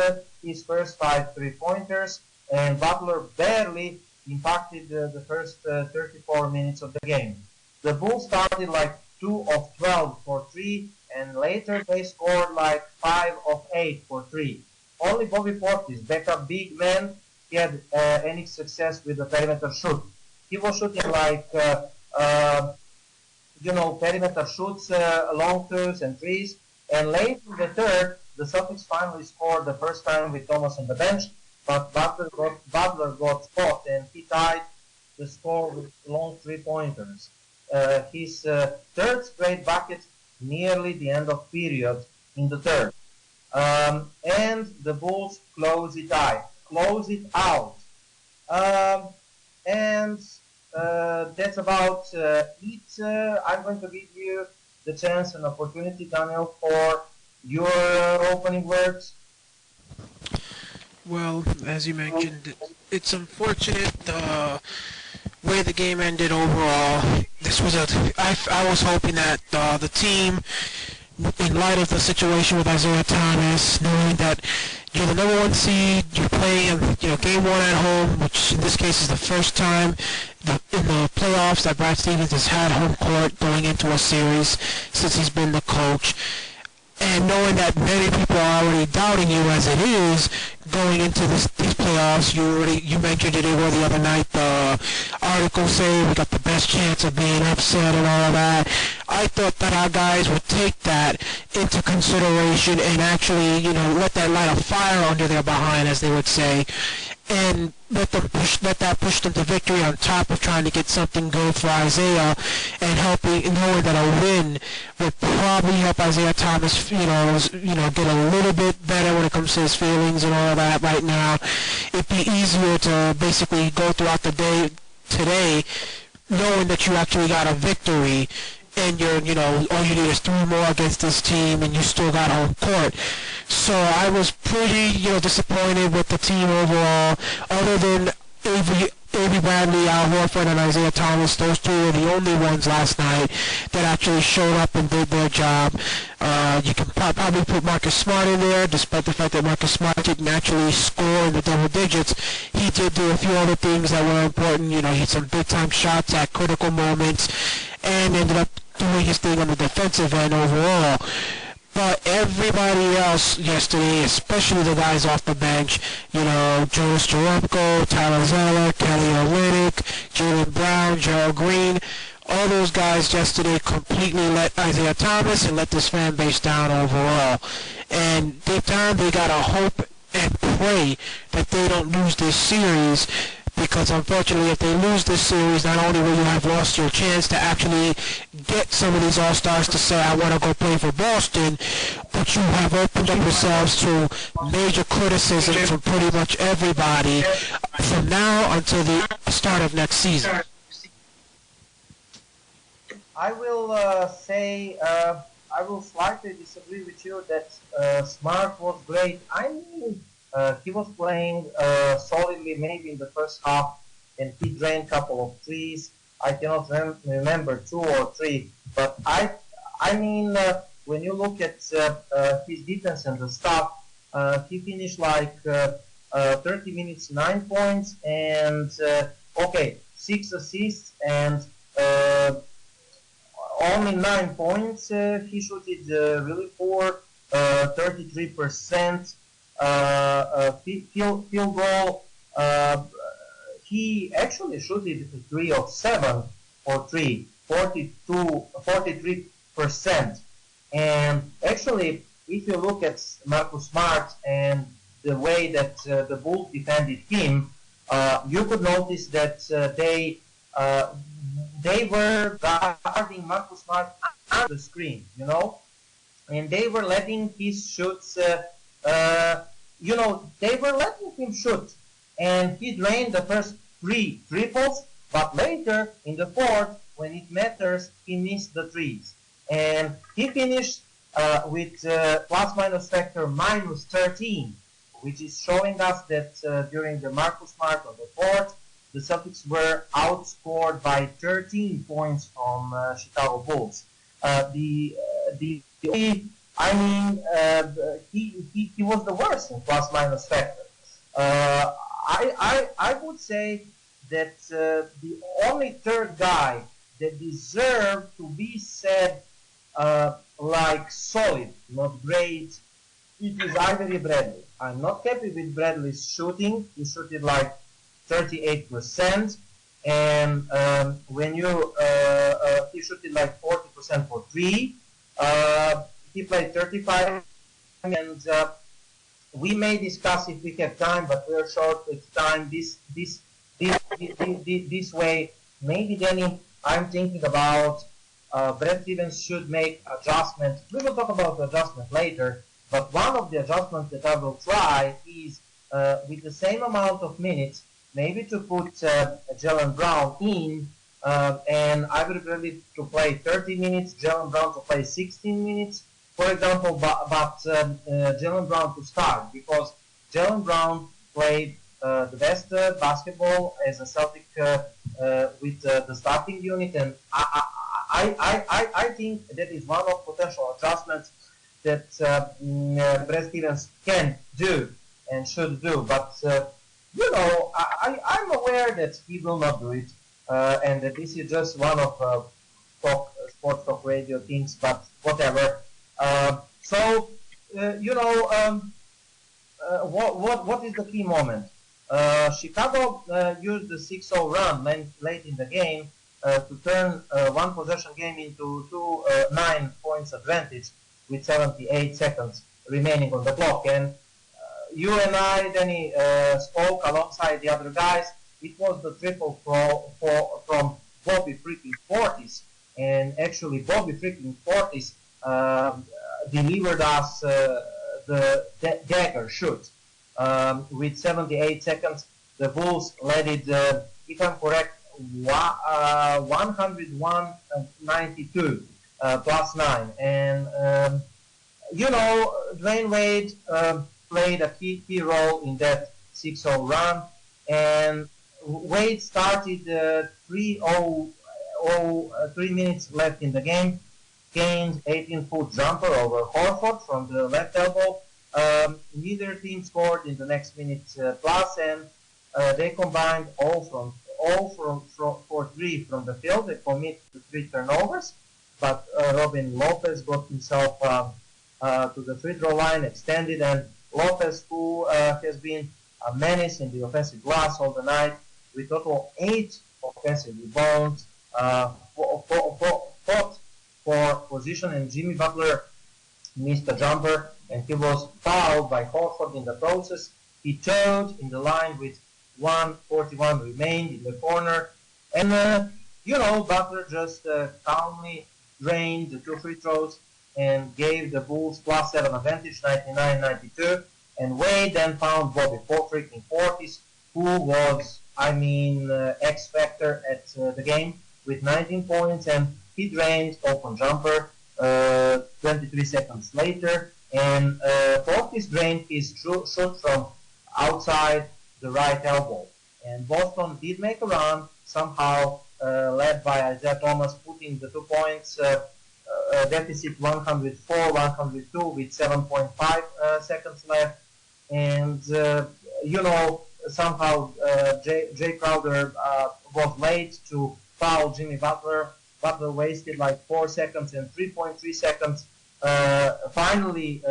his first 5 3-pointers, and Butler barely impacted the first 34 minutes of the game. The Bulls started like 2 of 12 for 3, and later they scored like 5 of 8 for 3. Only Bobby Portis, backup big man, had any success with the perimeter shoot. He was shooting like, perimeter shoots, long twos and threes. And late in the third, the Celtics finally scored the first time with Thomas on the bench. but Butler got spot and he tied the score with long three-pointers. His third straight bucket nearly the end of period in the third. And the Bulls close it out. And that's about it. I'm going to give you the chance and opportunity, Daniel, for your opening words. Well, as you mentioned, it's unfortunate the way the game ended overall. This was I was hoping that the team, in light of the situation with Isaiah Thomas, knowing that you're the number one seed, you're playing game one at home, which in this case is the first time in the playoffs that Brad Stevens has had home court going into a series since he's been the coach. And knowing that many people are already doubting you as it is going into these playoffs, you mentioned it the other night. The article saying we got the best chance of being upset and all that. I thought that our guys would take that into consideration and actually, let that light a fire under their behind, as they would say, and let that push them to victory on top of trying to get something good for Isaiah, and knowing that a win would probably help Isaiah Thomas, get a little bit better when it comes to his feelings and all that right now. It'd be easier to basically go throughout the day today knowing that you actually got a victory, and all you need is 3 more against this team, and you still got home court. So I was pretty, disappointed with the team overall. Other than Avery Bradley, Al Horford, and Isaiah Thomas, those two were the only ones last night that actually showed up and did their job. You can probably put Marcus Smart in there, despite the fact that Marcus Smart didn't actually score in the double digits. He did do a few other things that were important. He had some big-time shots at critical moments, and ended up doing his thing on the defensive end overall. But everybody else yesterday, especially the guys off the bench, Jonas Jerebko, Tyler Zeller, Kelly Olynyk, Jaylen Brown, Gerald Green, all those guys yesterday completely let Isaiah Thomas and let this fan base down overall. And deep down, they got to hope and pray that they don't lose this series, because unfortunately, if they lose this series, not only will you have lost your chance to actually get some of these All-Stars to say, I want to go play for Boston, but you have opened up yourselves to major criticism from pretty much everybody from now until the start of next season. I will say, I will slightly disagree with you that Smart was great. I mean, he was playing solidly maybe in the first half, and he drained a couple of threes. I cannot remember 2 or 3, but I mean, when you look at his defense and the stuff, he finished like 30 minutes, 9 points, and 6 assists, and only 9 points. He shooted really poor, 33%. Field goal. He actually shooted 3 of 7 for 3, 43%. And actually, if you look at Marcus Smart and the way that the Bulls defended him, you could notice that they were guarding Marcus Smart under the screen, and they were letting his shoots. They were letting him shoot, and he drained the first 3 triples, but later in the fourth, when it matters, he missed the threes. And he finished with plus-minus factor minus 13, which is showing us that during the Marcus Smart on the fourth, the Celtics were outscored by 13 points from Chicago Bulls. He was the worst in plus-minus factor. I would say that the only third guy that deserved to be said like solid, not great, it is Avery Bradley. I'm not happy with Bradley's shooting. He shooted like 38%, and when you he shooted like 40% for 3. He played 35, and we may discuss if we have time, but we're short with time. This way, maybe Danny, I'm thinking about Brad Stevens should make adjustments. We will talk about the adjustment later, but one of the adjustments that I will try is with the same amount of minutes, maybe to put Jalen Brown in, and I would really to play 30 minutes, Jalen Brown to play 16 minutes, for example, but Jalen Brown to start, because Jalen Brown played the best basketball as a Celtic with the starting unit, and I think that is one of potential adjustments that Brad Stevens can do and should do. But I'm aware that he will not do it, and that this is just one of sports talk radio things. But whatever. What is the key moment? Chicago used the 6-0 run late in the game to turn one possession game into 9 points advantage with 78 seconds remaining on the clock. And you and I, Danny, spoke alongside the other guys. It was the triple from Bobby freaking Portis. And actually, Bobby freaking Portis delivered us the dagger shoot. With 78 seconds, the Bulls led it, if I'm correct, 101-92 plus 9. And, Dwayne Wade played a key role in that 6-0 run. And Wade started 3 minutes left in the game, gained 18-foot jumper over Horford from the left elbow. Neither team scored in the next minute plus, and they combined all for 3 from the field. They commit to 3 turnovers, but Robin Lopez got himself to the free throw line, extended, and Lopez, who has been a menace in the offensive glass all the night, with total 8 offensive rebounds, fought for position, and Jimmy Butler missed a jumper, and he was fouled by Horford in the process. He turned in the line with 1:41 remained in the corner, and Butler just calmly drained the 2 free throws and gave the Bulls plus 7 advantage, 99-92. And Wade then found Bobby freaking Portis, who was, X factor at the game with 19 points, and he drained open jumper 23 seconds later, and Portis drained his shoot from outside the right elbow. And Boston did make a run, somehow led by Isaiah Thomas, putting the 2 points deficit 104-102 with 7.5 seconds left. And, somehow Jay Crowder was late to foul Jimmy Butler. Butler wasted like 4 seconds and 3.3 seconds. Finally,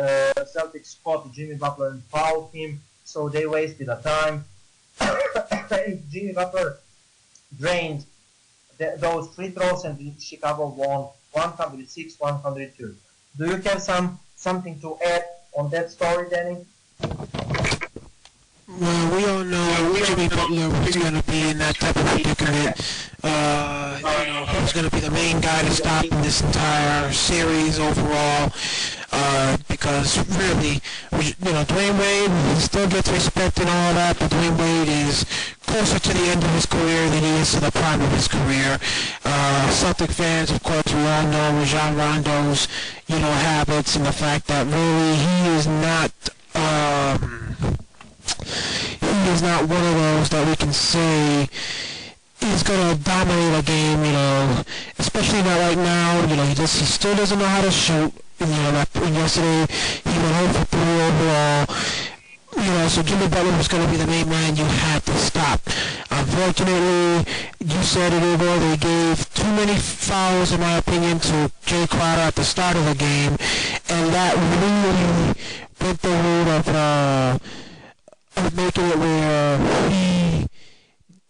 Celtics caught Jimmy Butler and fouled him, so they wasted a time. And Jimmy Butler drained those free throws, and Chicago won 106-102. Do you have something to add on that story, Danny? Well, we all know Jimmy Butler was going to be in that type of predicament. He was going to be the main guy to stop in this entire series overall. Because really, Dwayne Wade still gets respect and all that, but Dwayne Wade is closer to the end of his career than he is to the prime of his career. Celtic fans, of course, we all know Rajon Rondo's, habits, and the fact that really he is not one of those that we can say is going to dominate a game, especially not right now. He still doesn't know how to shoot. Yesterday he went 0 for 3 overall. So Jimmy Butler was going to be the main man you had to stop. Unfortunately, you said it, Igor, they gave too many fouls, in my opinion, to Jay Crowder at the start of the game, and that really went the route of making it where he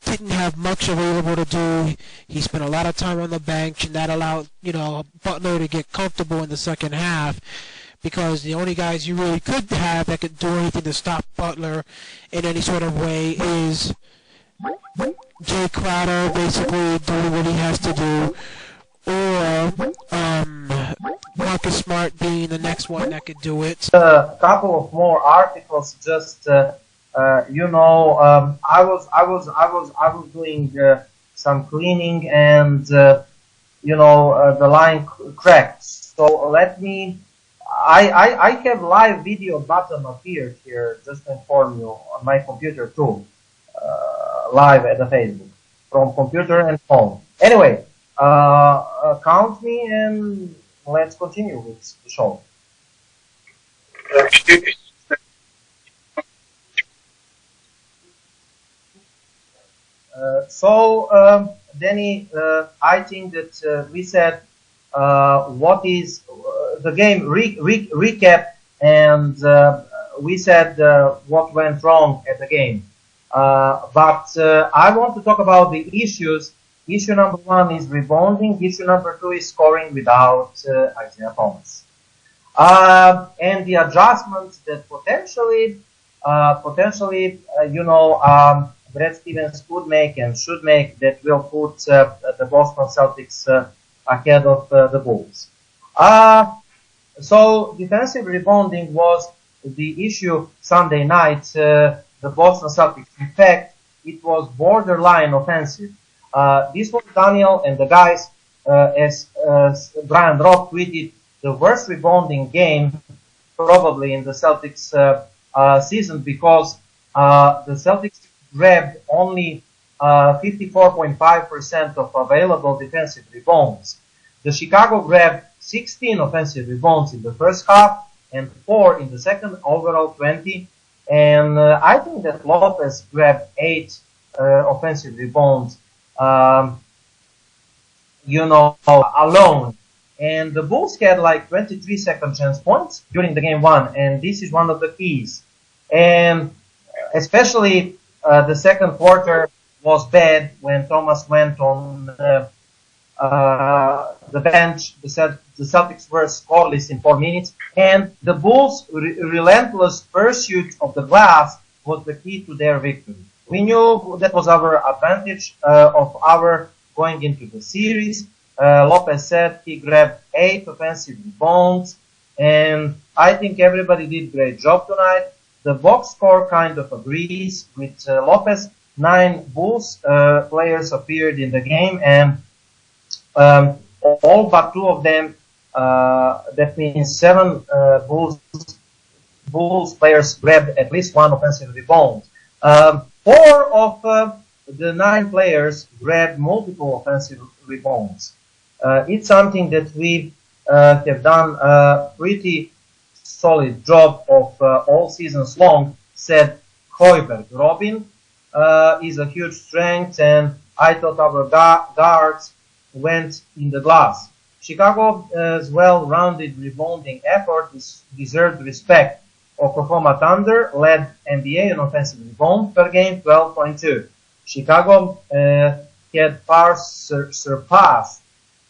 didn't have much available to do. He spent a lot of time on the bench, and that allowed, Butler to get comfortable in the second half. because the only guys you really could have that could do anything to stop Butler in any sort of way is Jay Crowder basically doing what he has to do, or Marcus Smart being the next one that could do it. A couple of more articles. Just I was doing some cleaning, and the line cracked. So let me. I have live video button appeared here just to inform you on my computer too, live at the Facebook from computer and phone. Anyway, count me and let's continue with the show. Danny, I think that we said what is the game recap, and we said what went wrong at the game. But I want to talk about the issues. Issue number one is rebounding. Issue number two is scoring without Isaiah Thomas. And the adjustments that potentially, Brad Stevens could make and should make that will put the Boston Celtics ahead of the Bulls. So defensive rebounding was the issue Sunday night. The Boston Celtics, in fact, it was borderline offensive. This was Daniel and the guys, as Brian Roth tweeted, the worst rebounding game probably in the Celtics season, because the Celtics grabbed only 54.5% of available defensive rebounds. The Chicago grabbed 16 offensive rebounds in the first half and 4 in the second, overall 20. And I think that Lopez grabbed 8 offensive rebounds, alone. And the Bulls had like 23 second chance points during the game one, and this is one of the keys. And especially the second quarter was bad when Thomas went on the bench. The Celtics were scoreless in 4 minutes, and the Bulls' relentless pursuit of the glass was the key to their victory. We knew that was our advantage of our going into the series. Lopez said he grabbed 8 offensive rebounds, and I think everybody did a great job tonight. The box score kind of agrees with Lopez. 9 Bulls players appeared in the game, and all but 2 of them, that means 7 Bulls players grabbed at least 1 offensive rebound. 4 of the 9 players grabbed multiple offensive rebounds. It's something that we have done a pretty solid job of all seasons long, said Hoiberg. Robin is a huge strength, and I thought our guards went in the glass. Chicago's well-rounded rebounding effort deserved respect. Oklahoma Thunder led NBA in offensive rebound per game, 12.2. Chicago had far surpassed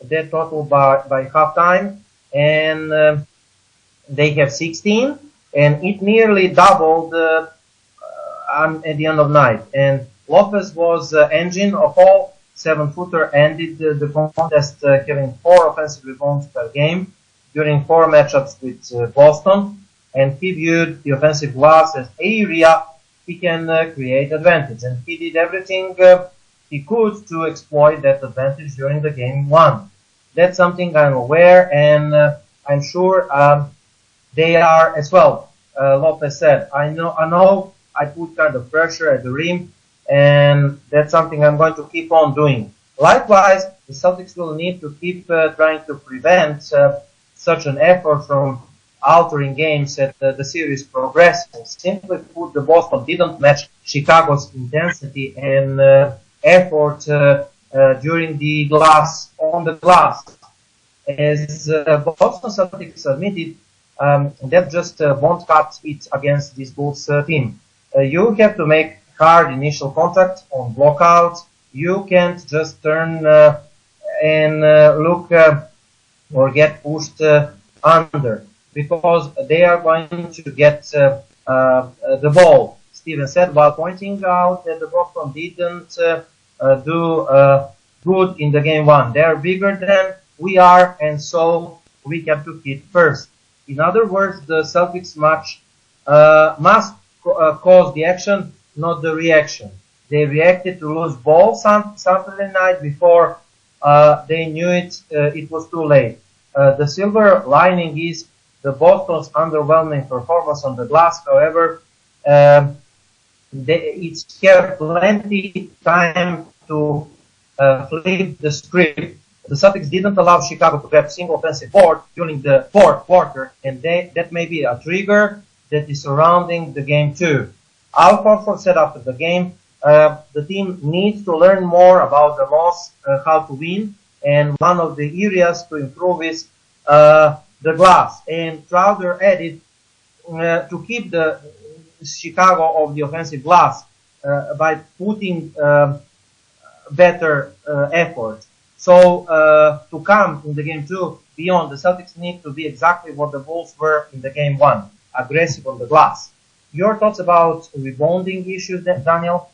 that total by halftime, and they have 16, and it nearly doubled at the end of night. And Lopez was engine of all. 7-footer ended the contest having 4 offensive rebounds per game during 4 matchups with Boston, and he viewed the offensive glass as area he can create advantage, and he did everything he could to exploit that advantage during the game one. That's something I'm aware, and I'm sure they are as well. Lopez said, I know I put kind of pressure at the rim, and that's something I'm going to keep on doing. Likewise, the Celtics will need to keep trying to prevent such an effort from altering games as the series progresses. Simply put, the Boston didn't match Chicago's intensity and effort during the on the glass. As Boston Celtics admitted, that just won't cut it against this Bulls team. You have to make hard initial contact on blockouts. You can't just turn and look or get pushed under. because they are going to get the ball. Steven said while pointing out that the Boston didn't do good in the game one. They are bigger than we are, and so we have to hit first. In other words, the Celtics match must cause the action, not the reaction. They reacted to lose ball Saturday night before they knew it was too late. The silver lining is the Boston's underwhelming performance on the glass. However, it's had plenty time to flip the script. The Celtics didn't allow Chicago to grab single offensive board during the fourth quarter, and that may be a trigger that is surrounding the game too. Al Horford said after the game, the team needs to learn more about the loss, how to win, and one of the areas to improve is the glass. And Crowder added to keep the Chicago of the offensive glass by putting better effort. So to come in the game two beyond, the Celtics need to be exactly what the Bulls were in the game one, aggressive on the glass. Your thoughts about rebounding issues, Daniel?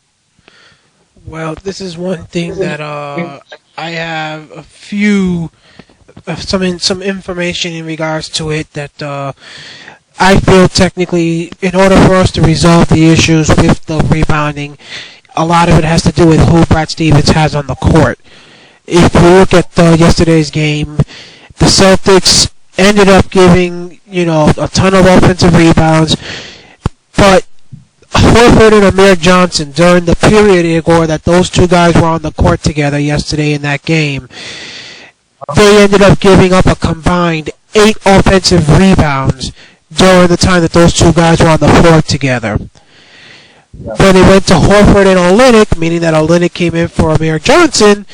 Well, this is one thing that I have a few some information in regards to it that I feel technically, in order for us to resolve the issues with the rebounding, a lot of it has to do with who Brad Stevens has on the court. If you look at yesterday's game, the Celtics ended up giving, a ton of offensive rebounds, but Horford and Amir Johnson, during the period, Igor, that those two guys were on the court together yesterday in that game, they ended up giving up a combined 8 offensive rebounds during the time that those two guys were on the floor together. When they went to Horford and Olynyk, meaning that Olynyk came in for Amir Johnson,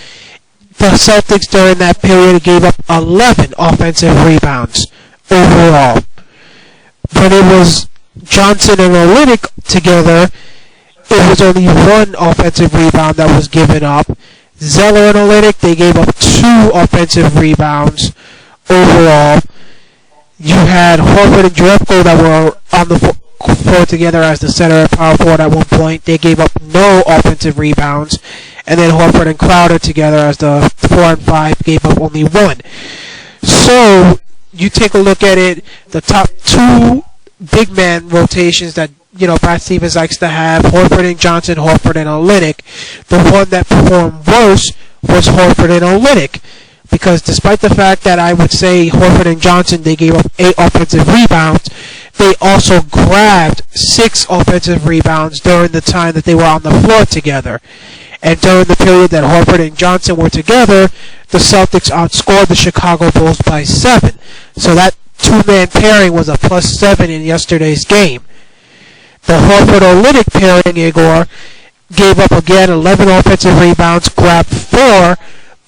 the Celtics during that period gave up 11 offensive rebounds overall. When it was Johnson and Olynyk together, it was only 1 offensive rebound that was given up. Zeller and Olynyk, they gave up 2 offensive rebounds overall. You had Horford and Jerebko that were on the floor together as the center and power forward at one point. They gave up no offensive rebounds. And then Horford and Crowder together as the 4 and 5 gave up only 1. So you take a look at it, the top 2 big man rotations that Brad Stevens likes to have, Horford and Johnson, Horford and Olynyk. The one that performed worse was Horford and Olynyk, because despite the fact that I would say Horford and Johnson, they gave up 8 offensive rebounds, they also grabbed 6 offensive rebounds during the time that they were on the floor together. And during the period that Horford and Johnson were together, the Celtics outscored the Chicago Bulls by 7. So that 2-man pairing was a +7 in yesterday's game. The Horford-Olynyk pairing, Igor, gave up again 11 offensive rebounds, grabbed 4,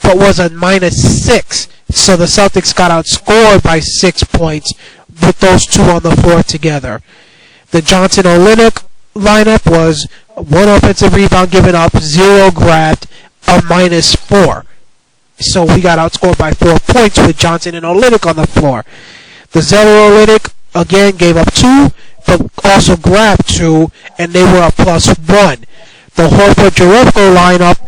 but was a -6. So the Celtics got outscored by 6 points with those two on the floor together. The Johnson-Olynyk lineup was 1 offensive rebound given up, 0 grabbed, a -4. So we got outscored by 4 points with Johnson and Olynyk on the floor. The Zeller-Olynyk again gave up 2, but also grabbed 2, and they were a +1. The Horford-Jerebko lineup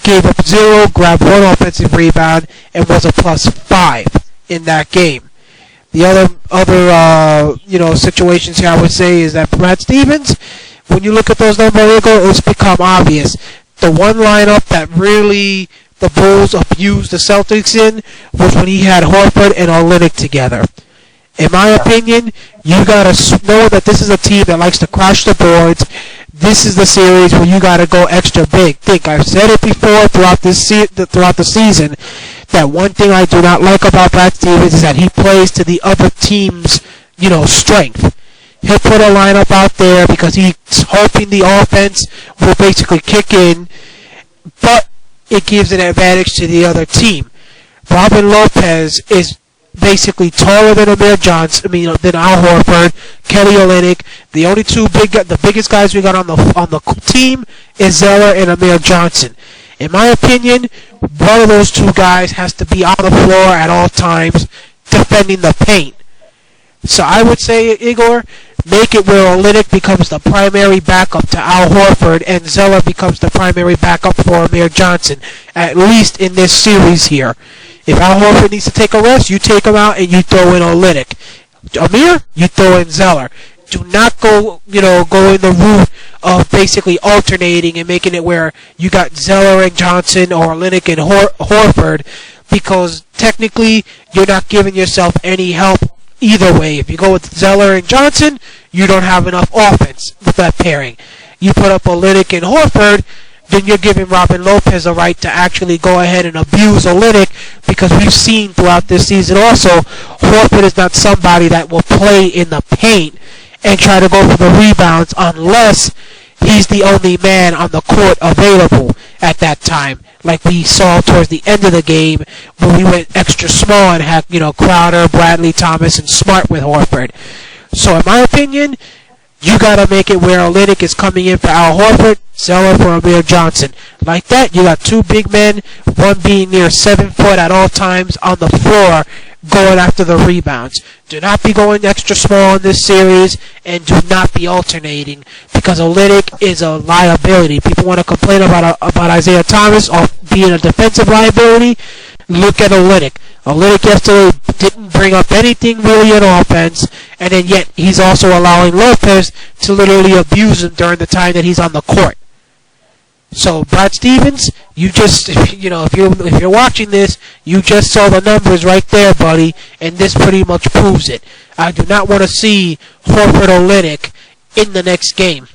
gave up 0, grabbed 1 offensive rebound, and was a +5 in that game. The other situations here I would say is that Brad Stevens, when you look at those numbers, it's become obvious. The one lineup that really the Bulls abused the Celtics in was when he had Horford and Olynyk together. In my opinion, you gotta know that this is a team that likes to crash the boards. This is the series where you gotta go extra big. I've said it before throughout the season, that one thing I do not like about Brad Stevens is that he plays to the other team's, strength. He'll put a lineup out there because he's hoping the offense will basically kick in, but it gives an advantage to the other team. Robin Lopez is basically taller than Amir Johnson, than Al Horford, Kelly Olynyk. The only the biggest guys we got on the team is Zeller and Amir Johnson. In my opinion, one of those two guys has to be on the floor at all times defending the paint. So I would say, Igor, make it where Olynyk becomes the primary backup to Al Horford and Zeller becomes the primary backup for Amir Johnson, at least in this series here. If Al Horford needs to take a rest, you take him out and you throw in Olynyk. Amir, you throw in Zeller. Do not go in the route of basically alternating and making it where you got Zeller and Johnson or Olynyk and Horford, because technically you're not giving yourself any help either way. If you go with Zeller and Johnson, you don't have enough offense with that pairing. You put up Olynyk and Horford, then you're giving Robin Lopez a right to actually go ahead and abuse Olynyk, because we've seen throughout this season also, Horford is not somebody that will play in the paint and try to go for the rebounds unless he's the only man on the court available at that time. Like we saw towards the end of the game when we went extra small and had, Crowder, Bradley, Thomas, and Smart with Horford. So in my opinion, you got to make it where Olynyk is coming in for Al Horford, Zeller for Amir Johnson. Like that, you got two big men, one being near 7 foot at all times on the floor, going after the rebounds. Do not be going extra small in this series, and do not be alternating, because Olynyk is a liability. People want to complain about Isaiah Thomas being a defensive liability. Look at Olynyk. Olynyk yesterday didn't bring up anything really in offense, and then yet he's also allowing Lopez to literally abuse him during the time that he's on the court. So Brad Stevens, you just, if you're watching this, you just saw the numbers right there, buddy, and this pretty much proves it. I do not want to see Horford Olynyk in the next game.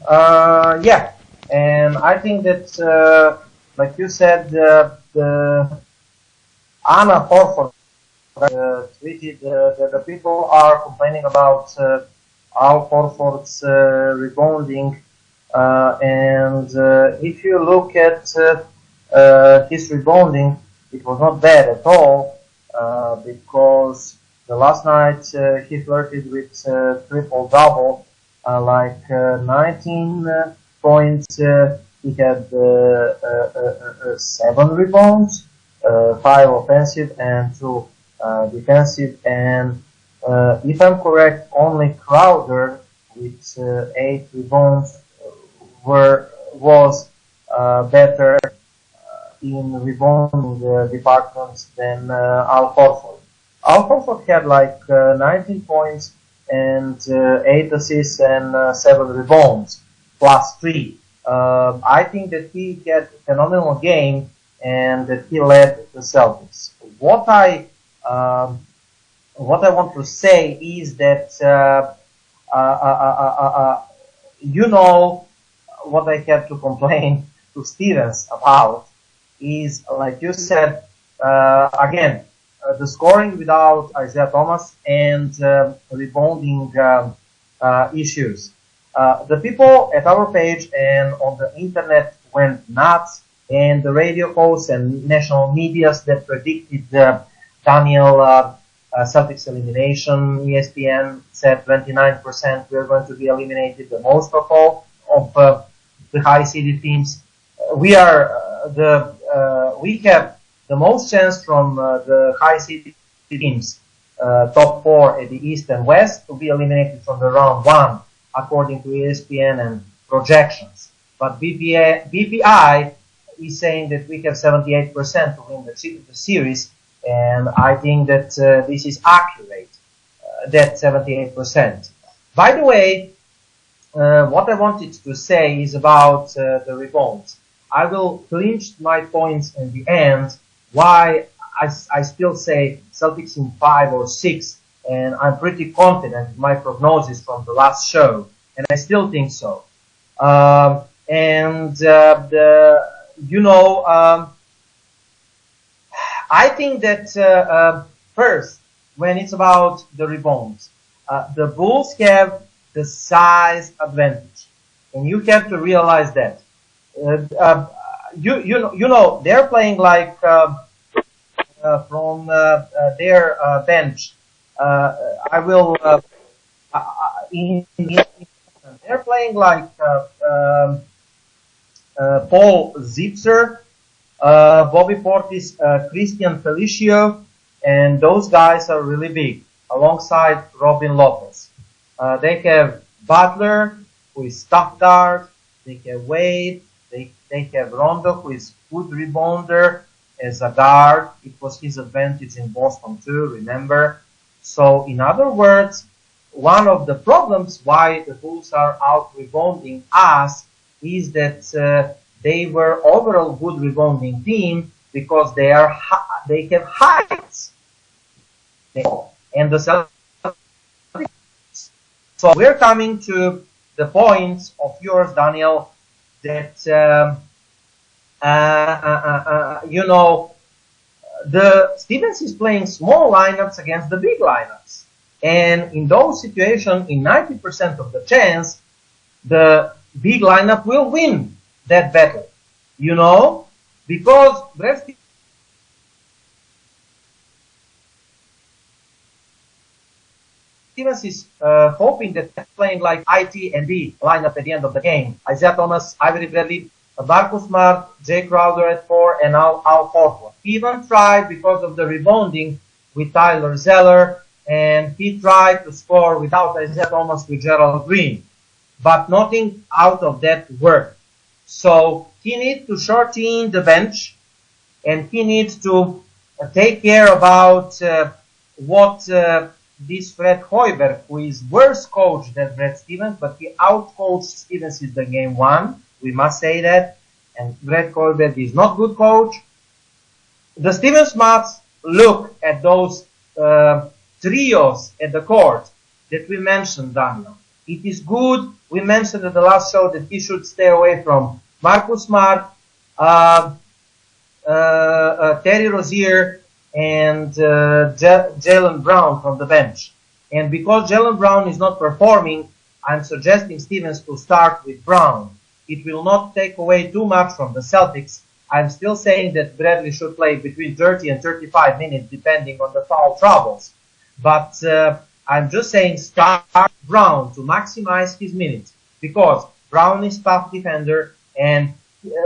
Yeah, and I think that, like you said, the Anna Horford tweeted the people are complaining about Al Horford's rebounding. And if you look at his rebounding, it was not bad at all, because the last night he flirted with triple-double, 19 points. He had 7 rebounds, 5 offensive and 2 defensive, and if I'm correct, only Crowder with 8 rebounds was better in rebounding departments than Al Horford. Al Horford had 19 points and 8 assists and 7 rebounds plus 3. I think that he had a phenomenal game and that he led the Celtics. What I want to say is that what I have to complain to Stevens about is, like you said, again, the scoring without Isaiah Thomas and rebounding issues. The people at our page and on the internet went nuts, and the radio hosts and national medias that predicted Daniel Celtics elimination. ESPN said 29% we're going to be eliminated, the most of all of the high-seeded teams. We have the most chance from the high-seeded teams, top 4 at the East and West, to be eliminated from the round 1, according to ESPN and projections. But BPI is saying that we have 78% to win the series, and I think that this is accurate, that 78%. By the way, what I wanted to say is about the rebounds. I will clinch my points in the end, why I still say Celtics in 5 or 6, and I'm pretty confident in my prognosis from the last show, and I still think so. I think that first, when it's about the rebounds, the Bulls have the size advantage, and you have to realize that. They're playing from their bench. They're playing Paul Zipser, Bobby Portis, Christian Felicio, and those guys are really big, alongside Robin Lopez. They have Butler, who is tough guard. They have Wade. They have Rondo, who is good rebounder as a guard. It was his advantage in Boston too, remember? So in other words, one of the problems why the Bulls are out rebounding us is that they were overall good rebounding team because they have heights. And the Celtics. So we're coming to the point of yours, Daniel, that the Stevens is playing small lineups against the big lineups, and in those situations, in 90% of the chance, the big lineup will win that battle. Because Brad Stevens is hoping that playing like IT and B lineup at the end of the game. Isaiah Thomas, Avery Bradley, Marcus Smart, Jay Crowder at 4, and Al Horford. He even tried, because of the rebounding, with Tyler Zeller, and he tried to score without Isaiah Thomas with Gerald Green. But nothing out of that worked. So he needs to shorten the bench, and he needs to take care about what this Fred Hoiberg, who is worse coach than Brad Stevens, but he outcoached Stevens in the game 1. We must say that. And Brad Hoiberg is not good coach. The Stevens must look at those trios at the court that we mentioned, Daniel. It is good. We mentioned at the last show that he should stay away from Marcus Smart, Terry Rozier, and Jaylen Brown from the bench. And because Jaylen Brown is not performing, I'm suggesting Stevens to start with Brown. It will not take away too much from the Celtics. I'm still saying that Bradley should play between 30 and 35 minutes depending on the foul troubles. But I'm just saying start Brown to maximize his minutes, because Brown is tough defender, and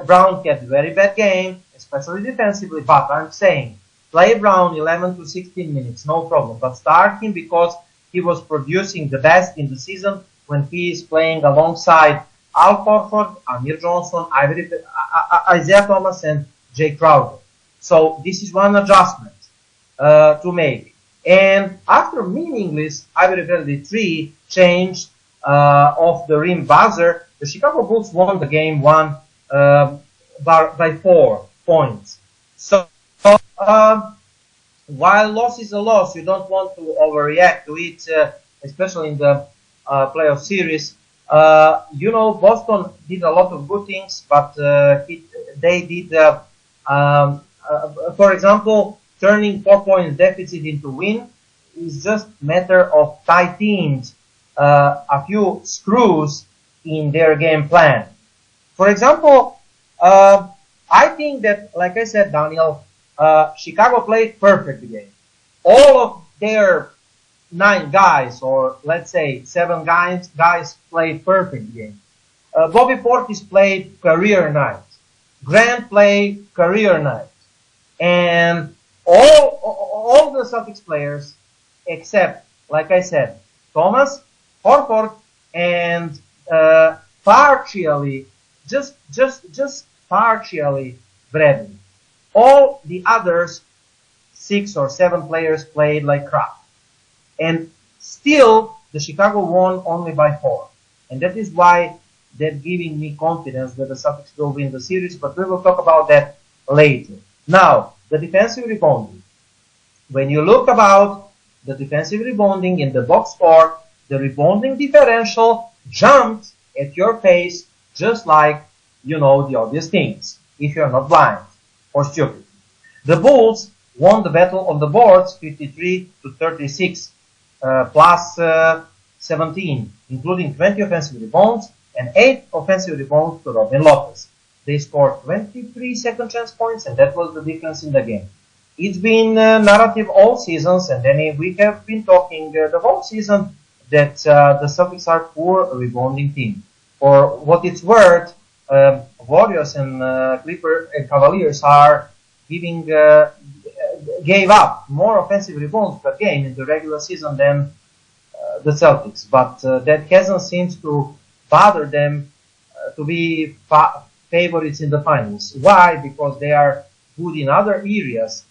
Brown had a very bad game, especially defensively, but I'm saying play Brown 11 to 16 minutes, no problem. But start him because he was producing the best in the season when he is playing alongside Al Horford, Amir Johnson, Isaiah Thomas, and Jay Crowder. So this is one adjustment to make. And after meaningless Ivory Bradley 3 changed off the rim buzzer, the Chicago Bulls won the game 1 by 4 points. So while loss is a loss, you don't want to overreact to it, especially in the playoff series. Boston did a lot of good things, but they did, for example, turning 4 points deficit into win is just a matter of tightening a few screws in their game plan. For example, I think that, like I said, Daniel, Chicago played perfect game. All of their 9 guys, or let's say 7 guys played perfect game. Bobby Portis played career night. Grant played career night. And all the Celtics players, except, like I said, Thomas, Horford, and partially, just partially Bradley. All the others, 6 or 7 players, played like crap. And still, the Chicago won only by 4. And that is why they're giving me confidence that the Celtics will win the series, but we will talk about that later. Now, the defensive rebounding. When you look about the defensive rebounding in the box score, the rebounding differential jumped at your face just like, the obvious things, if you're not blind or stupid. The Bulls won the battle on the boards 53 to 36, plus 17, including 20 offensive rebounds and 8 offensive rebounds to Robin Lopez. They scored 23 second chance points, and that was the difference in the game. It's been narrative all seasons, and then we have been talking the whole season that the Celtics are poor rebounding team. For what it's worth, Warriors and Clippers and Cavaliers are giving gave up more offensive rebounds per game in the regular season than the Celtics, but that hasn't seemed to bother them to be favorites in the finals. Why? Because they are good in other areas,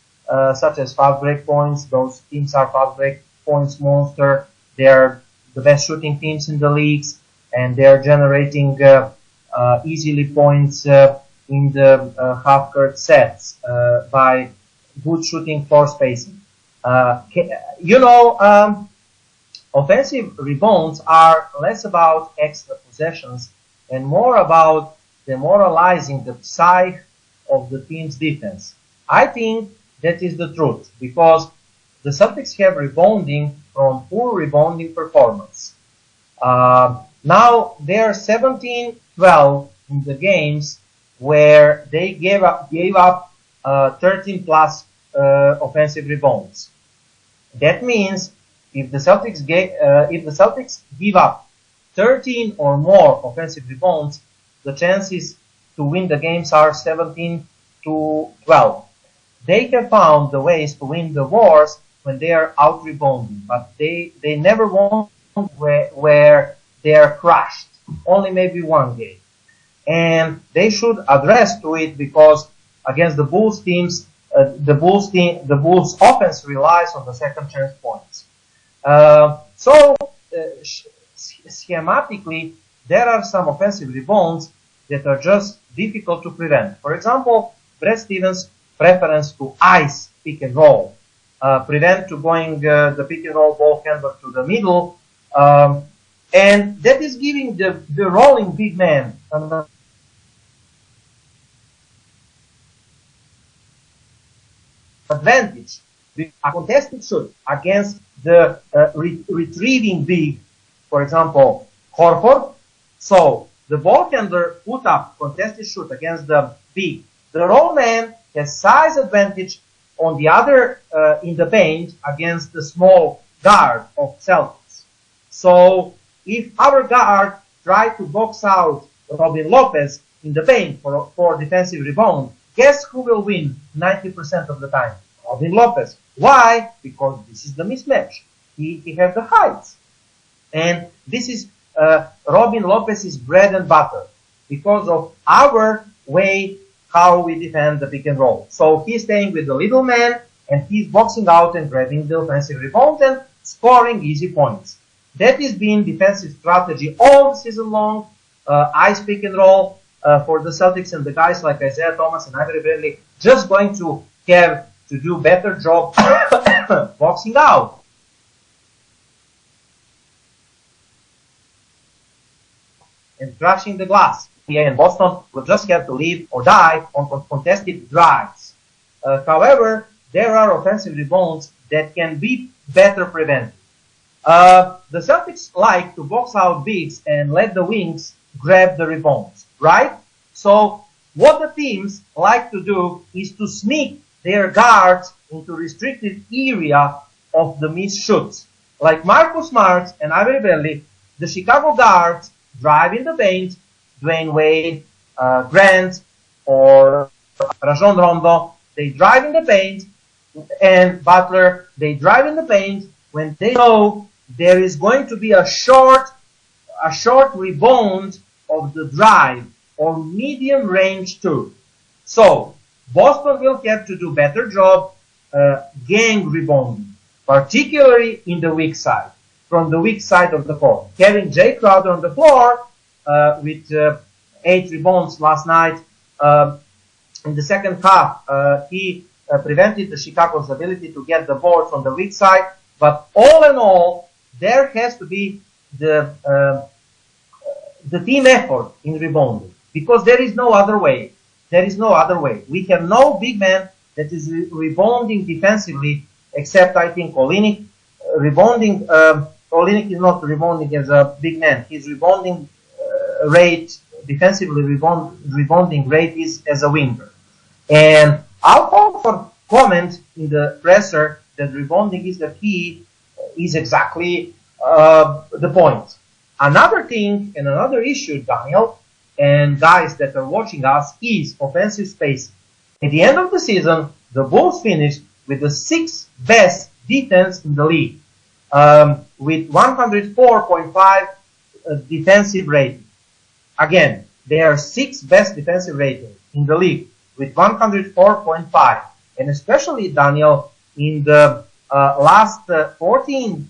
such as fast break points. Those teams are fast break points monster. They are the best shooting teams in the leagues, and they are generating easily points in the half-court sets by good shooting, floor spacing. Offensive rebounds are less about extra possessions and more about demoralizing the psyche of the team's defense. I think that is the truth, because the Celtics have rebounding from poor rebounding performance. Now they are 17-12 in the games where they gave up 13 plus offensive rebounds. That means if the Celtics give up 13 or more offensive rebounds, the chances to win the games are 17-12. They have found the ways to win the wars when they are out rebounding, but they never won where they are crushed. Only maybe one game. And they should address to it, because against the Bulls teams, the Bulls offense relies on the second chance points. Schematically, there are some offensive rebounds that are just difficult to prevent. For example, Brad Stevens' preference to ice pick and roll, prevent to going the pick and roll ball handler to the middle, and that is giving the rolling big man an advantage. A contested shoot against the retrieving big, for example, Horford. So the ball handler put up contested shoot against the big. The roll man has size advantage on the other in the paint against the small guard of Celtics. So if our guard try to box out Robin Lopez in the paint for defensive rebound, guess who will win 90% of the time? Robin Lopez. Why? Because this is the mismatch. He has the heights. And this is Robin Lopez's bread and butter because of our way how we defend the pick and roll. So he's staying with the little man and he's boxing out and grabbing the offensive rebound and scoring easy points. That has been defensive strategy all season long. Ice pick and roll for the Celtics, and the guys like Isaiah Thomas and Avery Bradley just going to have to do better job boxing out. And crashing the glass. PA and Boston will just have to live or die on contested drives. However, there are offensive rebounds that can be better prevented. The Celtics like to box out bigs and let the wings grab the rebounds, right? So what the teams like to do is to sneak their guards into restricted area of the missed shoots. Like Marcus Smart and Avery Bradley, the Chicago guards drive in the paint. Dwayne Wade, Grant, or Rajon Rondo, they drive in the paint, and Butler, they drive in the paint when they know there is going to be a short rebound of the drive or medium range too. So Boston will have to do better job gang rebounding, particularly in the weak side, from the weak side of the court. Having Jay Crowder on the floor with 8 rebounds last night in the second half, he prevented the Chicago's ability to get the boards on the weak side. But all in all, there has to be the team effort in rebounding, because there is no other way. There is no other way. We have no big man that is rebounding defensively, except I think Olynyk. Rebounding, Olynyk is not rebounding as a big man. His rebounding rate, defensively rebounding rate is as a winger. And Al Horford comment in the presser that rebounding is the key is exactly the point. Another thing and another issue, Daniel, and guys that are watching us, is offensive spacing. At the end of the season, the Bulls finished with the 6th best defense in the league, with 104.5 defensive rating. Again, they are 6th best defensive rating in the league with 104.5. And especially, Daniel, in the last 13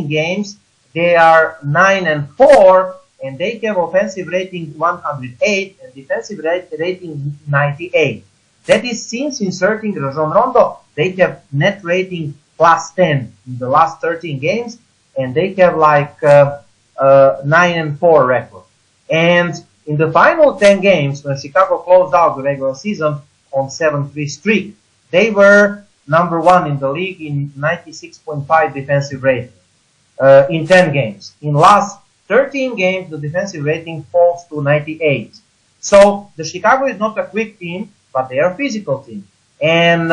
games, they are 9-4, and they have offensive rating 108 and defensive rating 98. That is, since inserting Rajon Rondo, they have net rating plus 10 in the last 13 games, and they have like 9-4 record. And in the final 10 games, when Chicago closed out the regular season on 7-3 streak, they were number 1 in the league in 96.5 defensive rating in 10 games. In last 13 games, the defensive rating falls to 98. So the Chicago is not a quick team, but they are a physical team. And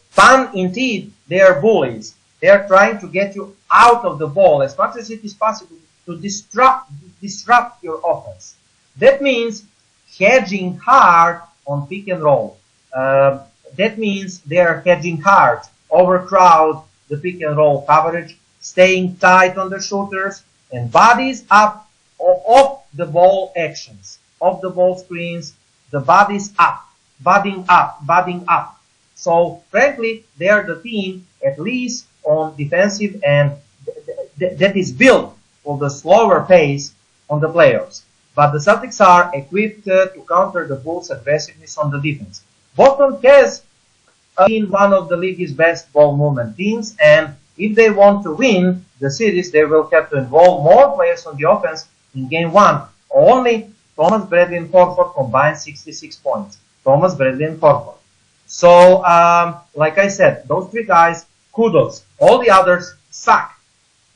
fun indeed, they are bullies. They are trying to get you out of the ball as much as it is possible to disrupt your offense. That means hedging hard on pick and roll. That means they are hedging hard, overcrowd the pick and roll coverage, staying tight on the shooters, and bodies up off the ball actions, off the ball screens, the bodies up, budding up. So frankly, they are the team, at least on defensive, and that is built for the slower pace on the playoffs. But the Celtics are equipped to counter the Bulls' aggressiveness on the defense. Boston has been one of the league's best ball movement teams, and if they want to win the series, they will have to involve more players on the offense in Game 1. Only Thomas, Bradley, and Horford combined 66 points. Thomas, Bradley, and Horford. So, like I said, those 3 guys, kudos. All the others suck.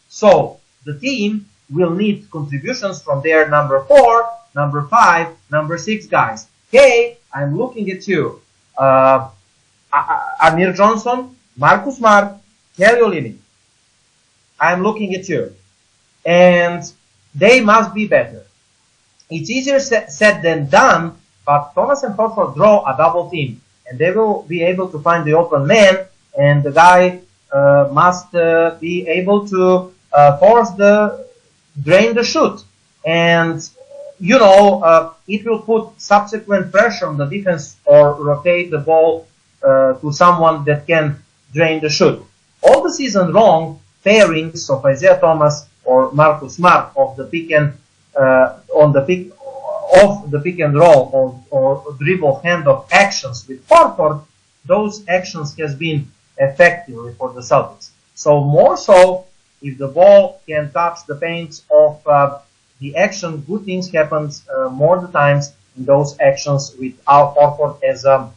So, the team will need contributions from their number 4, number 5, number 6 guys. Hey, I'm looking at you. Amir Johnson, Marcus Smart, Kelly Olynyk. I'm looking at you. And they must be better. It's easier said than done, but Thomas and Horford draw a double team, and they will be able to find the open man, and the guy must be able to drain the shoot. And, you know, it will put subsequent pressure on the defense or rotate the ball to someone that can drain the shoot. All the season long, pairings of Isaiah Thomas or Marcus Smart of the pick and pick and roll or dribble handoff actions with Horford, those actions has been effective for the Celtics. So more so, if the ball can touch the paint of the action, good things happen more the times in those actions with Al Horford as a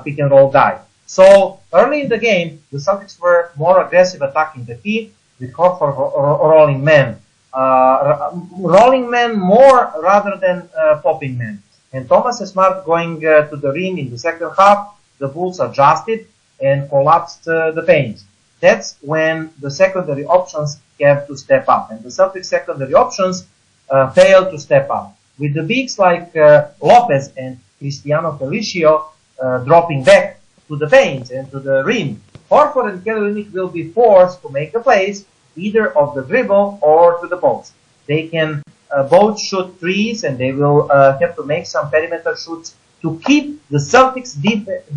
pick and roll guy. So early in the game, the Celtics were more aggressive attacking the key with Horford rolling man. Rolling man more rather than popping man. And Thomas and Smart going to the rim in the second half, the Bulls adjusted and collapsed the paint. That's when the secondary options have to step up. And the Celtics secondary options failed to step up. With the bigs like Lopez and Cristiano Felicio dropping back to the paint and to the rim, Horford and Kelly Olynyk will be forced to make the plays either of the dribble or to the post. They can both shoot threes, and they will have to make some perimeter shoots to keep the Celtics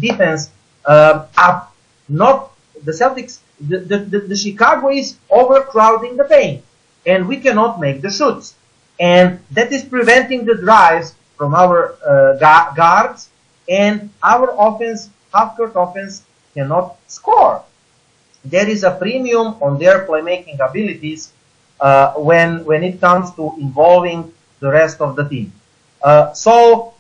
defense up. Not the Celtics, the Chicago is overcrowding the paint, and we cannot make the shoots. And that is preventing the drives from our guards, and our offense, half-court offense, cannot score. There is a premium on their playmaking abilities when it comes to involving the rest of the team. So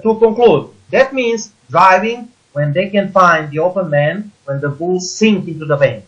to conclude, that means driving when they can find the open man when the Bulls sink into the paint.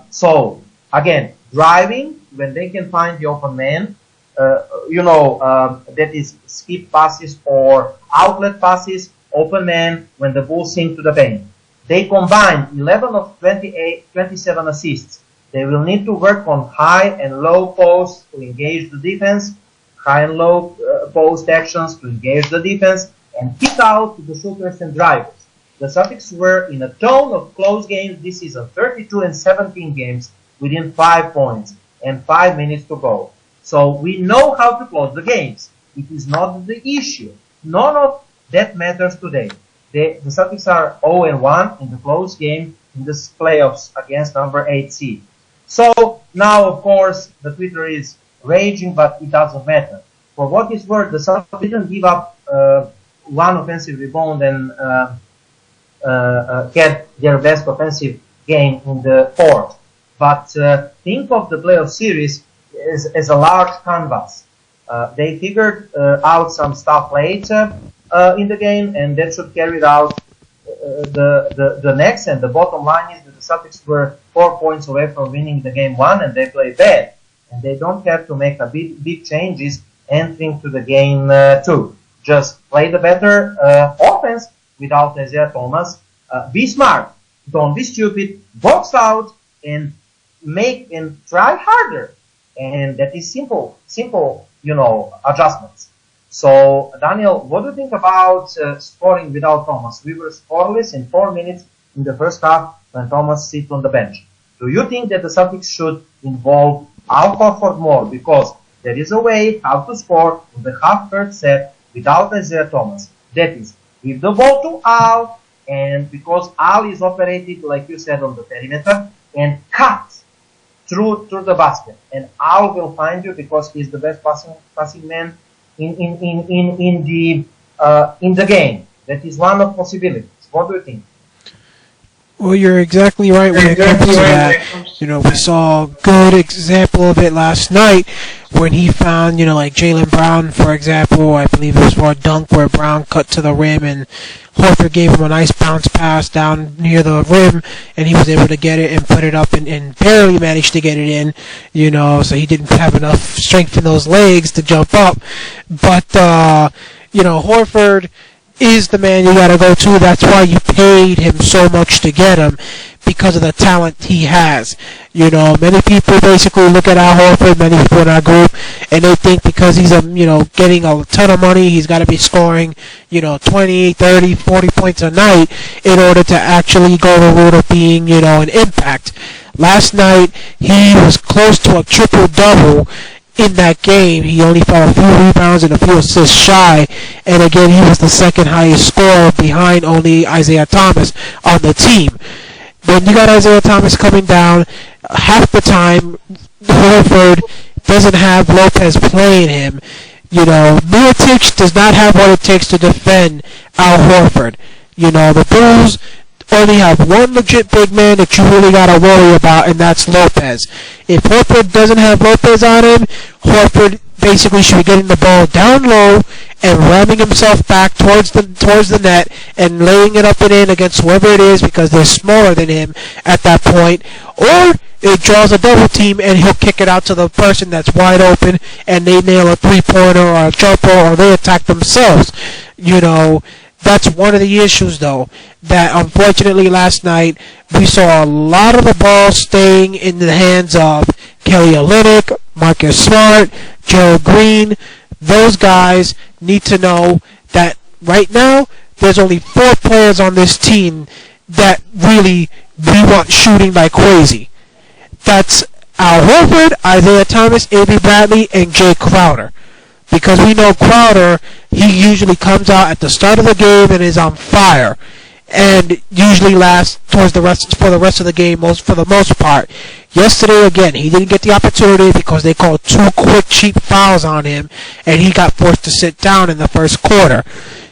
So again, driving when they can find the open man, that is skip passes or outlet passes, open man when the Bulls sink to the paint. They combined 11 of 27 assists. They will need to work on high and low posts to engage the defense, high and low post actions to engage the defense, and kick out to the shooters and drivers. the Celtics were in a tone of close games this season, 32-17 games within 5 points and 5 minutes to go. So we know how to close the games. It is not the issue. None of that matters today. The Celtics are 0-1 in the close game in the playoffs against number 8 seed. So now, of course, the Twitter is raging, but it doesn't matter. For what is worth, the Celtics didn't give up one offensive rebound and get their best offensive game in the fourth. But think of the playoff series as a large canvas. They figured out some stuff late in the game, and that should carry it out the next. And the bottom line is that the Celtics were 4 points away from winning the game 1, and they play bad. And they don't have to make a big changes entering to the game 2. Just play the better offense without Isaiah Thomas. Be smart. Don't be stupid. Box out and make and try harder. And that is simple, adjustments. So, Daniel, what do you think about scoring without Thomas? We were scoreless in 4 minutes in the first half when Thomas sits on the bench. Do you think that the Celtics should involve Al Horford more? Because there is a way how to score in the half-court set without Isaiah Thomas. That is, give the ball to Al, and because Al is operated, like you said, on the perimeter, and cut through the basket. And Al will find you because he's the best passing man in the game. That is one of possibilities. What do you think? Well, you're exactly right when it comes to that. We saw a good example of it last night when he found, like Jaylen Brown, for example. I believe it was for a dunk where Brown cut to the rim and Horford gave him a nice bounce pass down near the rim, and he was able to get it and put it up and barely managed to get it in, so he didn't have enough strength in those legs to jump up. But, Horford is the man you got to go to. That's why you paid him so much to get him, because of the talent he has. Many people basically look at Al Horford, many people in our group, and they think because he's getting a ton of money, he's got to be scoring 20, 30, 40 points a night in order to actually go the route of being an impact. Last night he was close to a triple-double. In that game, he only fell a few rebounds and a few assists shy, and again, he was the second highest scorer behind only Isaiah Thomas on the team. When you got Isaiah Thomas coming down, half the time, Horford doesn't have Lopez playing him. Mirotic does not have what it takes to defend Al Horford. The Bulls only have one legit big man that you really got to worry about, and that's Lopez. If Horford doesn't have Lopez on him, Horford basically should be getting the ball down low and ramming himself back towards the net and laying it up and in against whoever it is because they're smaller than him at that point. Or it draws a double team and he'll kick it out to the person that's wide open and they nail a three-pointer or a jumper or they attack themselves. That's one of the issues, though, that unfortunately last night we saw a lot of the ball staying in the hands of Kelly Olynyk, Marcus Smart, Gerald Green. Those guys need to know that right now there's only 4 players on this team that really we want shooting like crazy. That's Al Horford, Isaiah Thomas, Avery Bradley, and Jay Crowder. Because we know Crowder, he usually comes out at the start of the game and is on fire, and usually lasts for the rest of the game for the most part. Yesterday, again, he didn't get the opportunity because they called 2 quick, cheap fouls on him, and he got forced to sit down in the first quarter.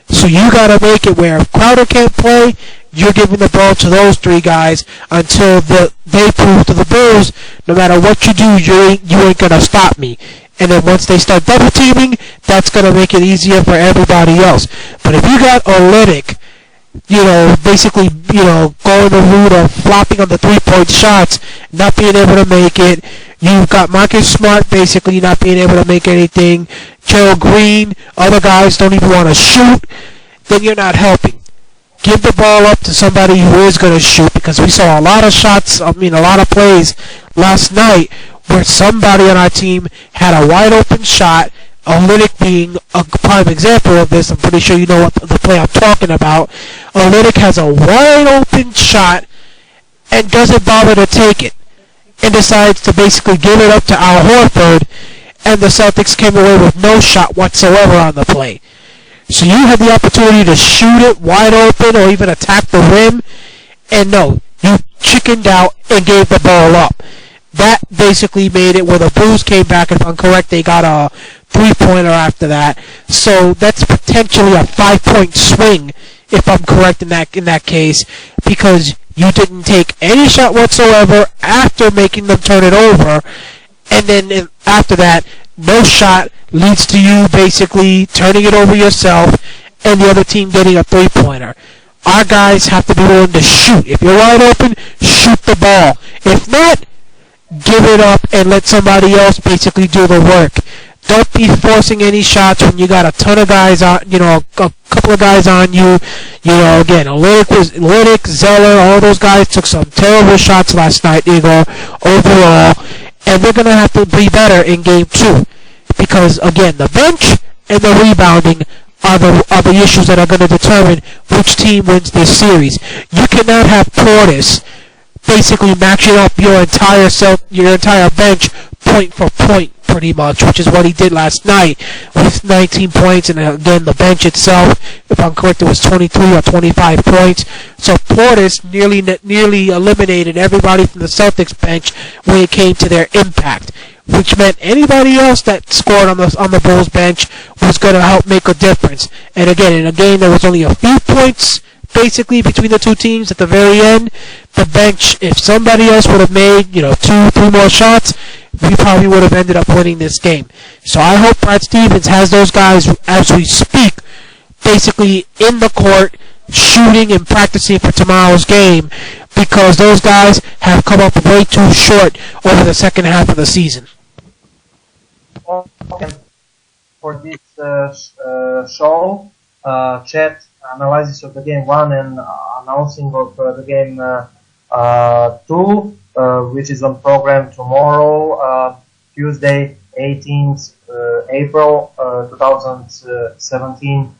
So you got to make it where if Crowder can't play, you're giving the ball to those 3 guys until they prove to the Bulls, no matter what you do, you ain't going to stop me. And then once they start double teaming, that's going to make it easier for everybody else. But if you got Olynyk, basically, going the route of flopping on the 3-point shots, not being able to make it, you've got Marcus Smart basically not being able to make anything, Gerald Green, other guys don't even want to shoot, then you're not helping. Give the ball up to somebody who is going to shoot, because we saw a lot of plays last night where somebody on our team had a wide open shot Olynyk being a prime example of this. I'm pretty sure you know what the play I'm talking about. Olynyk has a wide open shot and doesn't bother to take it, and decides to basically give it up to Al Horford, and the Celtics came away with no shot whatsoever on the play. So you had the opportunity to shoot it wide open or even attack the rim, and no, you chickened out and gave the ball up. That basically made it where the Bulls came back, and if I'm correct, they got a three-pointer after that. So that's potentially a 5-point swing, if I'm correct in that case, because you didn't take any shot whatsoever after making them turn it over, and then after that, no shot leads to you basically turning it over yourself and the other team getting a three-pointer. Our guys have to be willing to shoot. If you're wide open, shoot the ball. If not, give it up and let somebody else basically do the work. Don't be forcing any shots when you got a ton of guys on, a couple of guys on you. Again, Olynyk, Zeller, all those guys took some terrible shots last night, Igor, overall, and they're going to have to be better in Game 2 because, again, the bench and the rebounding are the issues that are going to determine which team wins this series. You cannot have Portis basically matching up your entire bench point for point, pretty much, which is what he did last night with 19 points, and again the bench itself, if I'm correct, it was 23 or 25 points. So Portis nearly eliminated everybody from the Celtics bench when it came to their impact, which meant anybody else that scored on the Bulls bench was going to help make a difference. And again, in a game there was only a few points basically between the two teams at the very end. The bench, if somebody else would have made 2-3 more shots, we probably would have ended up winning this game. So I hope Brad Stevens has those guys as we speak basically in the court shooting and practicing for tomorrow's game, because those guys have come up way too short over the second half of the season. Okay. For this show, chat analysis of the game 1 and announcing of the game 2, which is on program tomorrow, Tuesday, 18th April 2017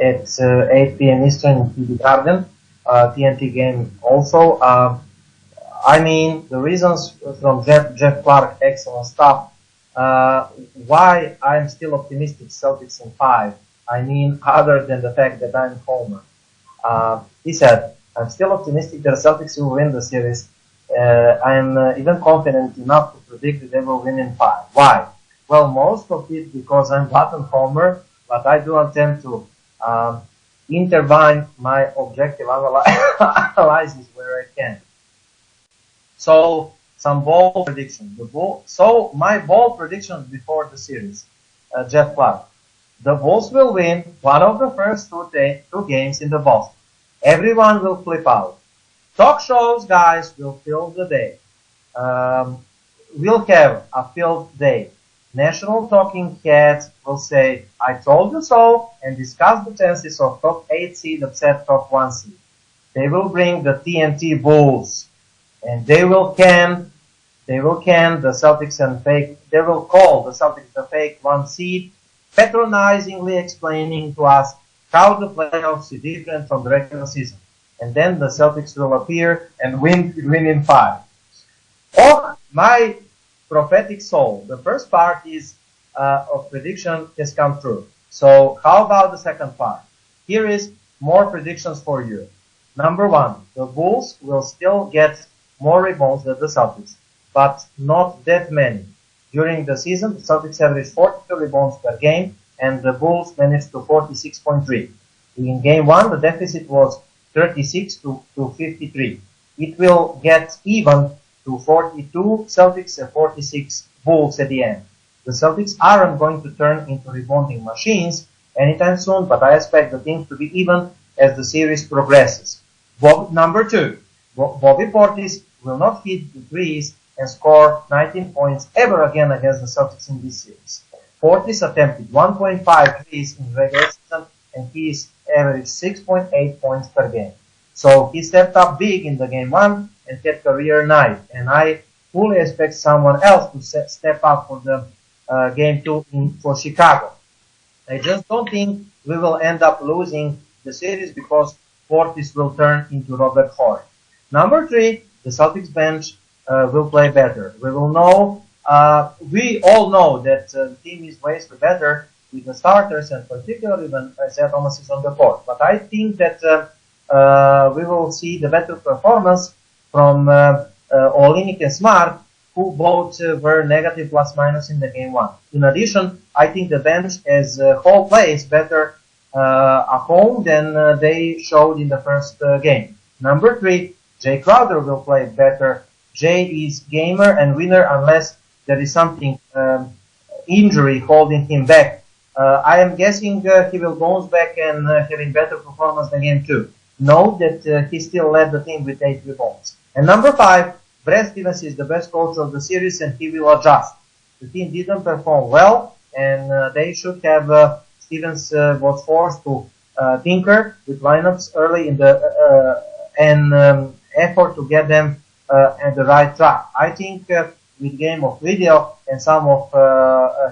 at 8 p.m. Eastern in TD Garden, TNT game also. The reasons from Jeff Clark, excellent stuff. Why I'm still optimistic Celtics in 5. Other than the fact that I'm Homer. He said, I'm still optimistic that the Celtics will win the series. I'm even confident enough to predict that they will win in 5. Why? Well, most of it because I'm Latin Homer, but I do intend to intervene my objective analysis where I can. So, some bold predictions. So, my bold predictions before the series, Jeff Clark. The Bulls will win one of the first two games in the Boston. Everyone will flip out. Talk shows guys will fill the day. We'll have a filled day. National talking heads will say, I told you so, and discuss the chances of top 8 seed upset top 1 seed. They will bring the TNT Bulls, and they will can the Celtics and they will call the Celtics the fake 1 seed, patronizingly explaining to us how the playoffs is different from the regular season. And then the Celtics will appear and win in 5. Or my prophetic soul. The first part is of prediction has come true. So how about the second part? Here is more predictions for you. Number 1, the Bulls will still get more rebounds than the Celtics, but not that many. During the season, the Celtics averaged 42 rebounds per game, and the Bulls managed to 46.3. In Game 1, the deficit was 36 to 53. It will get even to 42 Celtics and 46 Bulls at the end. The Celtics aren't going to turn into rebounding machines anytime soon, but I expect the teams to be even as the series progresses. Number 2, Bobby Portis will not hit the threes and score 19 points ever again against the Celtics in this series. Portis attempted 1.5 threes in regular season, and he's averaged 6.8 points per game. So he stepped up big in the Game 1 and had career night, and I fully expect someone else to step up for the game 2 for Chicago. I just don't think we will end up losing the series because Portis will turn into Robert Horry. Number 3, the Celtics bench will play better. We will know, we all know that the team is way better with the starters, and particularly when Isaiah Thomas is on the court. But I think that we will see the better performance from Olynyk and Smart, who both were negative plus minus in the game 1. In addition, I think the bench as a whole plays better at home than they showed in the first game. Number 3, Jay Crowder will play better. Jay is gamer and winner unless there is something injury holding him back. I am guessing he will bounce back and having better performance than game 2. Note that he still led the team with 8 rebounds. And number 5, Brad Stevens is the best coach of the series and he will adjust. The team didn't perform well and they should have Stevens was forced to tinker with lineups early in the effort to get them at the right track. I think with game of video and some of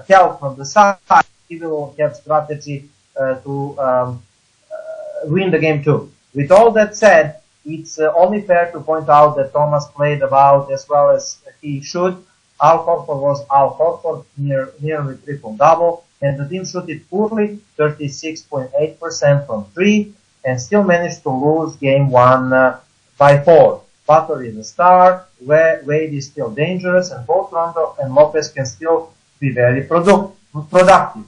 help from the side, he will have strategy to win the game 2. With all that said, it's only fair to point out that Thomas played about as well as he should. Al Horford was Al Horford, nearly triple-double, and the team shot it poorly, 36.8% from 3, and still managed to lose game 1 by 4. Butler is a star, Wade is still dangerous, and both Rondo and Lopez can still be very productive.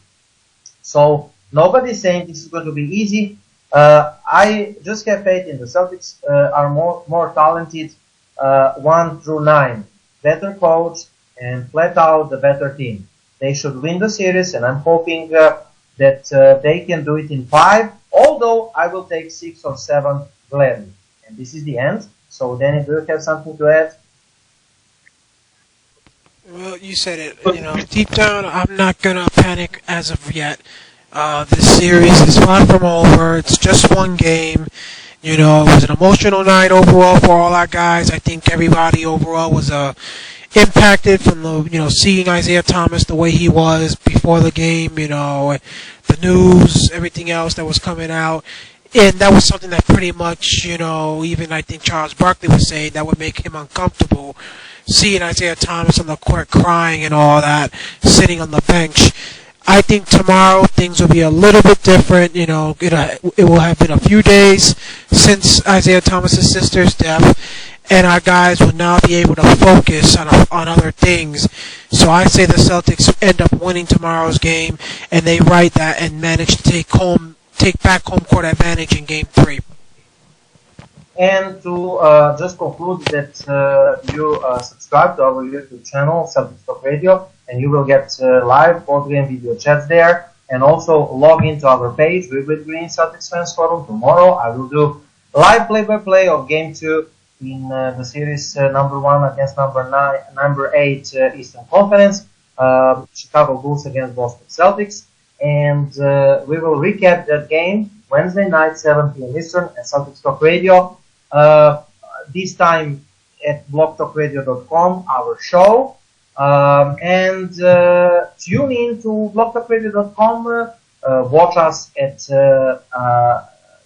So nobody's saying this is going to be easy. I just have faith in the Celtics are more talented 1 through 9, better coach and flat out the better team. They should win the series, and I'm hoping that they can do it in 5. Although I will take 6 or 7 gladly. And this is the end. So Danny, do you have something to add? Well, you said it. You know, deep down, I'm not gonna panic as of yet. This series is far from over. It's just one game. You know, it was an emotional night overall for all our guys. I think everybody overall was impacted from the seeing Isaiah Thomas the way he was before the game. You know, the news, everything else that was coming out. And that was something that pretty much, even I think Charles Barkley was saying that would make him uncomfortable, seeing Isaiah Thomas on the court crying and all that, sitting on the bench. I think tomorrow things will be a little bit different. It will have been a few days since Isaiah Thomas's sister's death, and our guys will now be able to focus on other things. So I say the Celtics end up winning tomorrow's game, and they right that and manage to take back home court advantage in game 3. And to just conclude that you subscribe to our YouTube channel, Celtics Talk Radio, and you will get live post-game video chats there. And also log into our page, Vivid Green Celtics Fans Forum. Tomorrow I will do live play-by-play of game 2 in the series number 1 against number 8 Eastern Conference, Chicago Bulls against Boston Celtics. And we will recap that game Wednesday night, 7 p.m. Eastern at Celtics Talk Radio. This time at blogtalkradio.com, our show. And tune in to blogtalkradio.com. Watch us at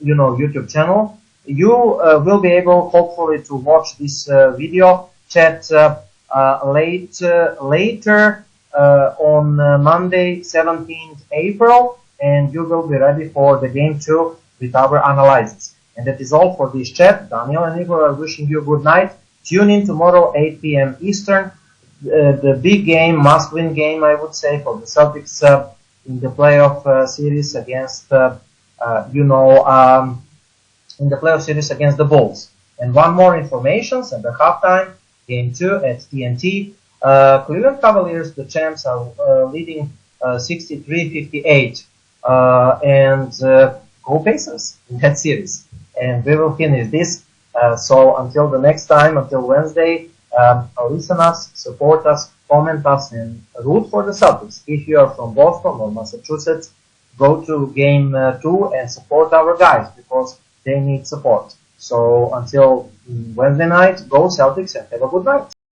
YouTube channel. You will be able, hopefully, to watch this video chat later. On Monday, 17th April, and you will be ready for the game 2 with our analysis. And that is all for this chat. Daniel and Igor are wishing you a good night. Tune in tomorrow, 8 p.m. Eastern. The big game, must-win game, I would say, for the Celtics in the playoff series against, in the playoff series against the Bulls. And one more information, at the halftime, game 2 at TNT. Cleveland Cavaliers, the champs, are leading 63-58. And go Pacers in that series. And we will finish this. So until the next time, until Wednesday, listen us, support us, comment us, and root for the Celtics. If you are from Boston or Massachusetts, go to game 2 and support our guys because they need support. So until Wednesday night, go Celtics and have a good night.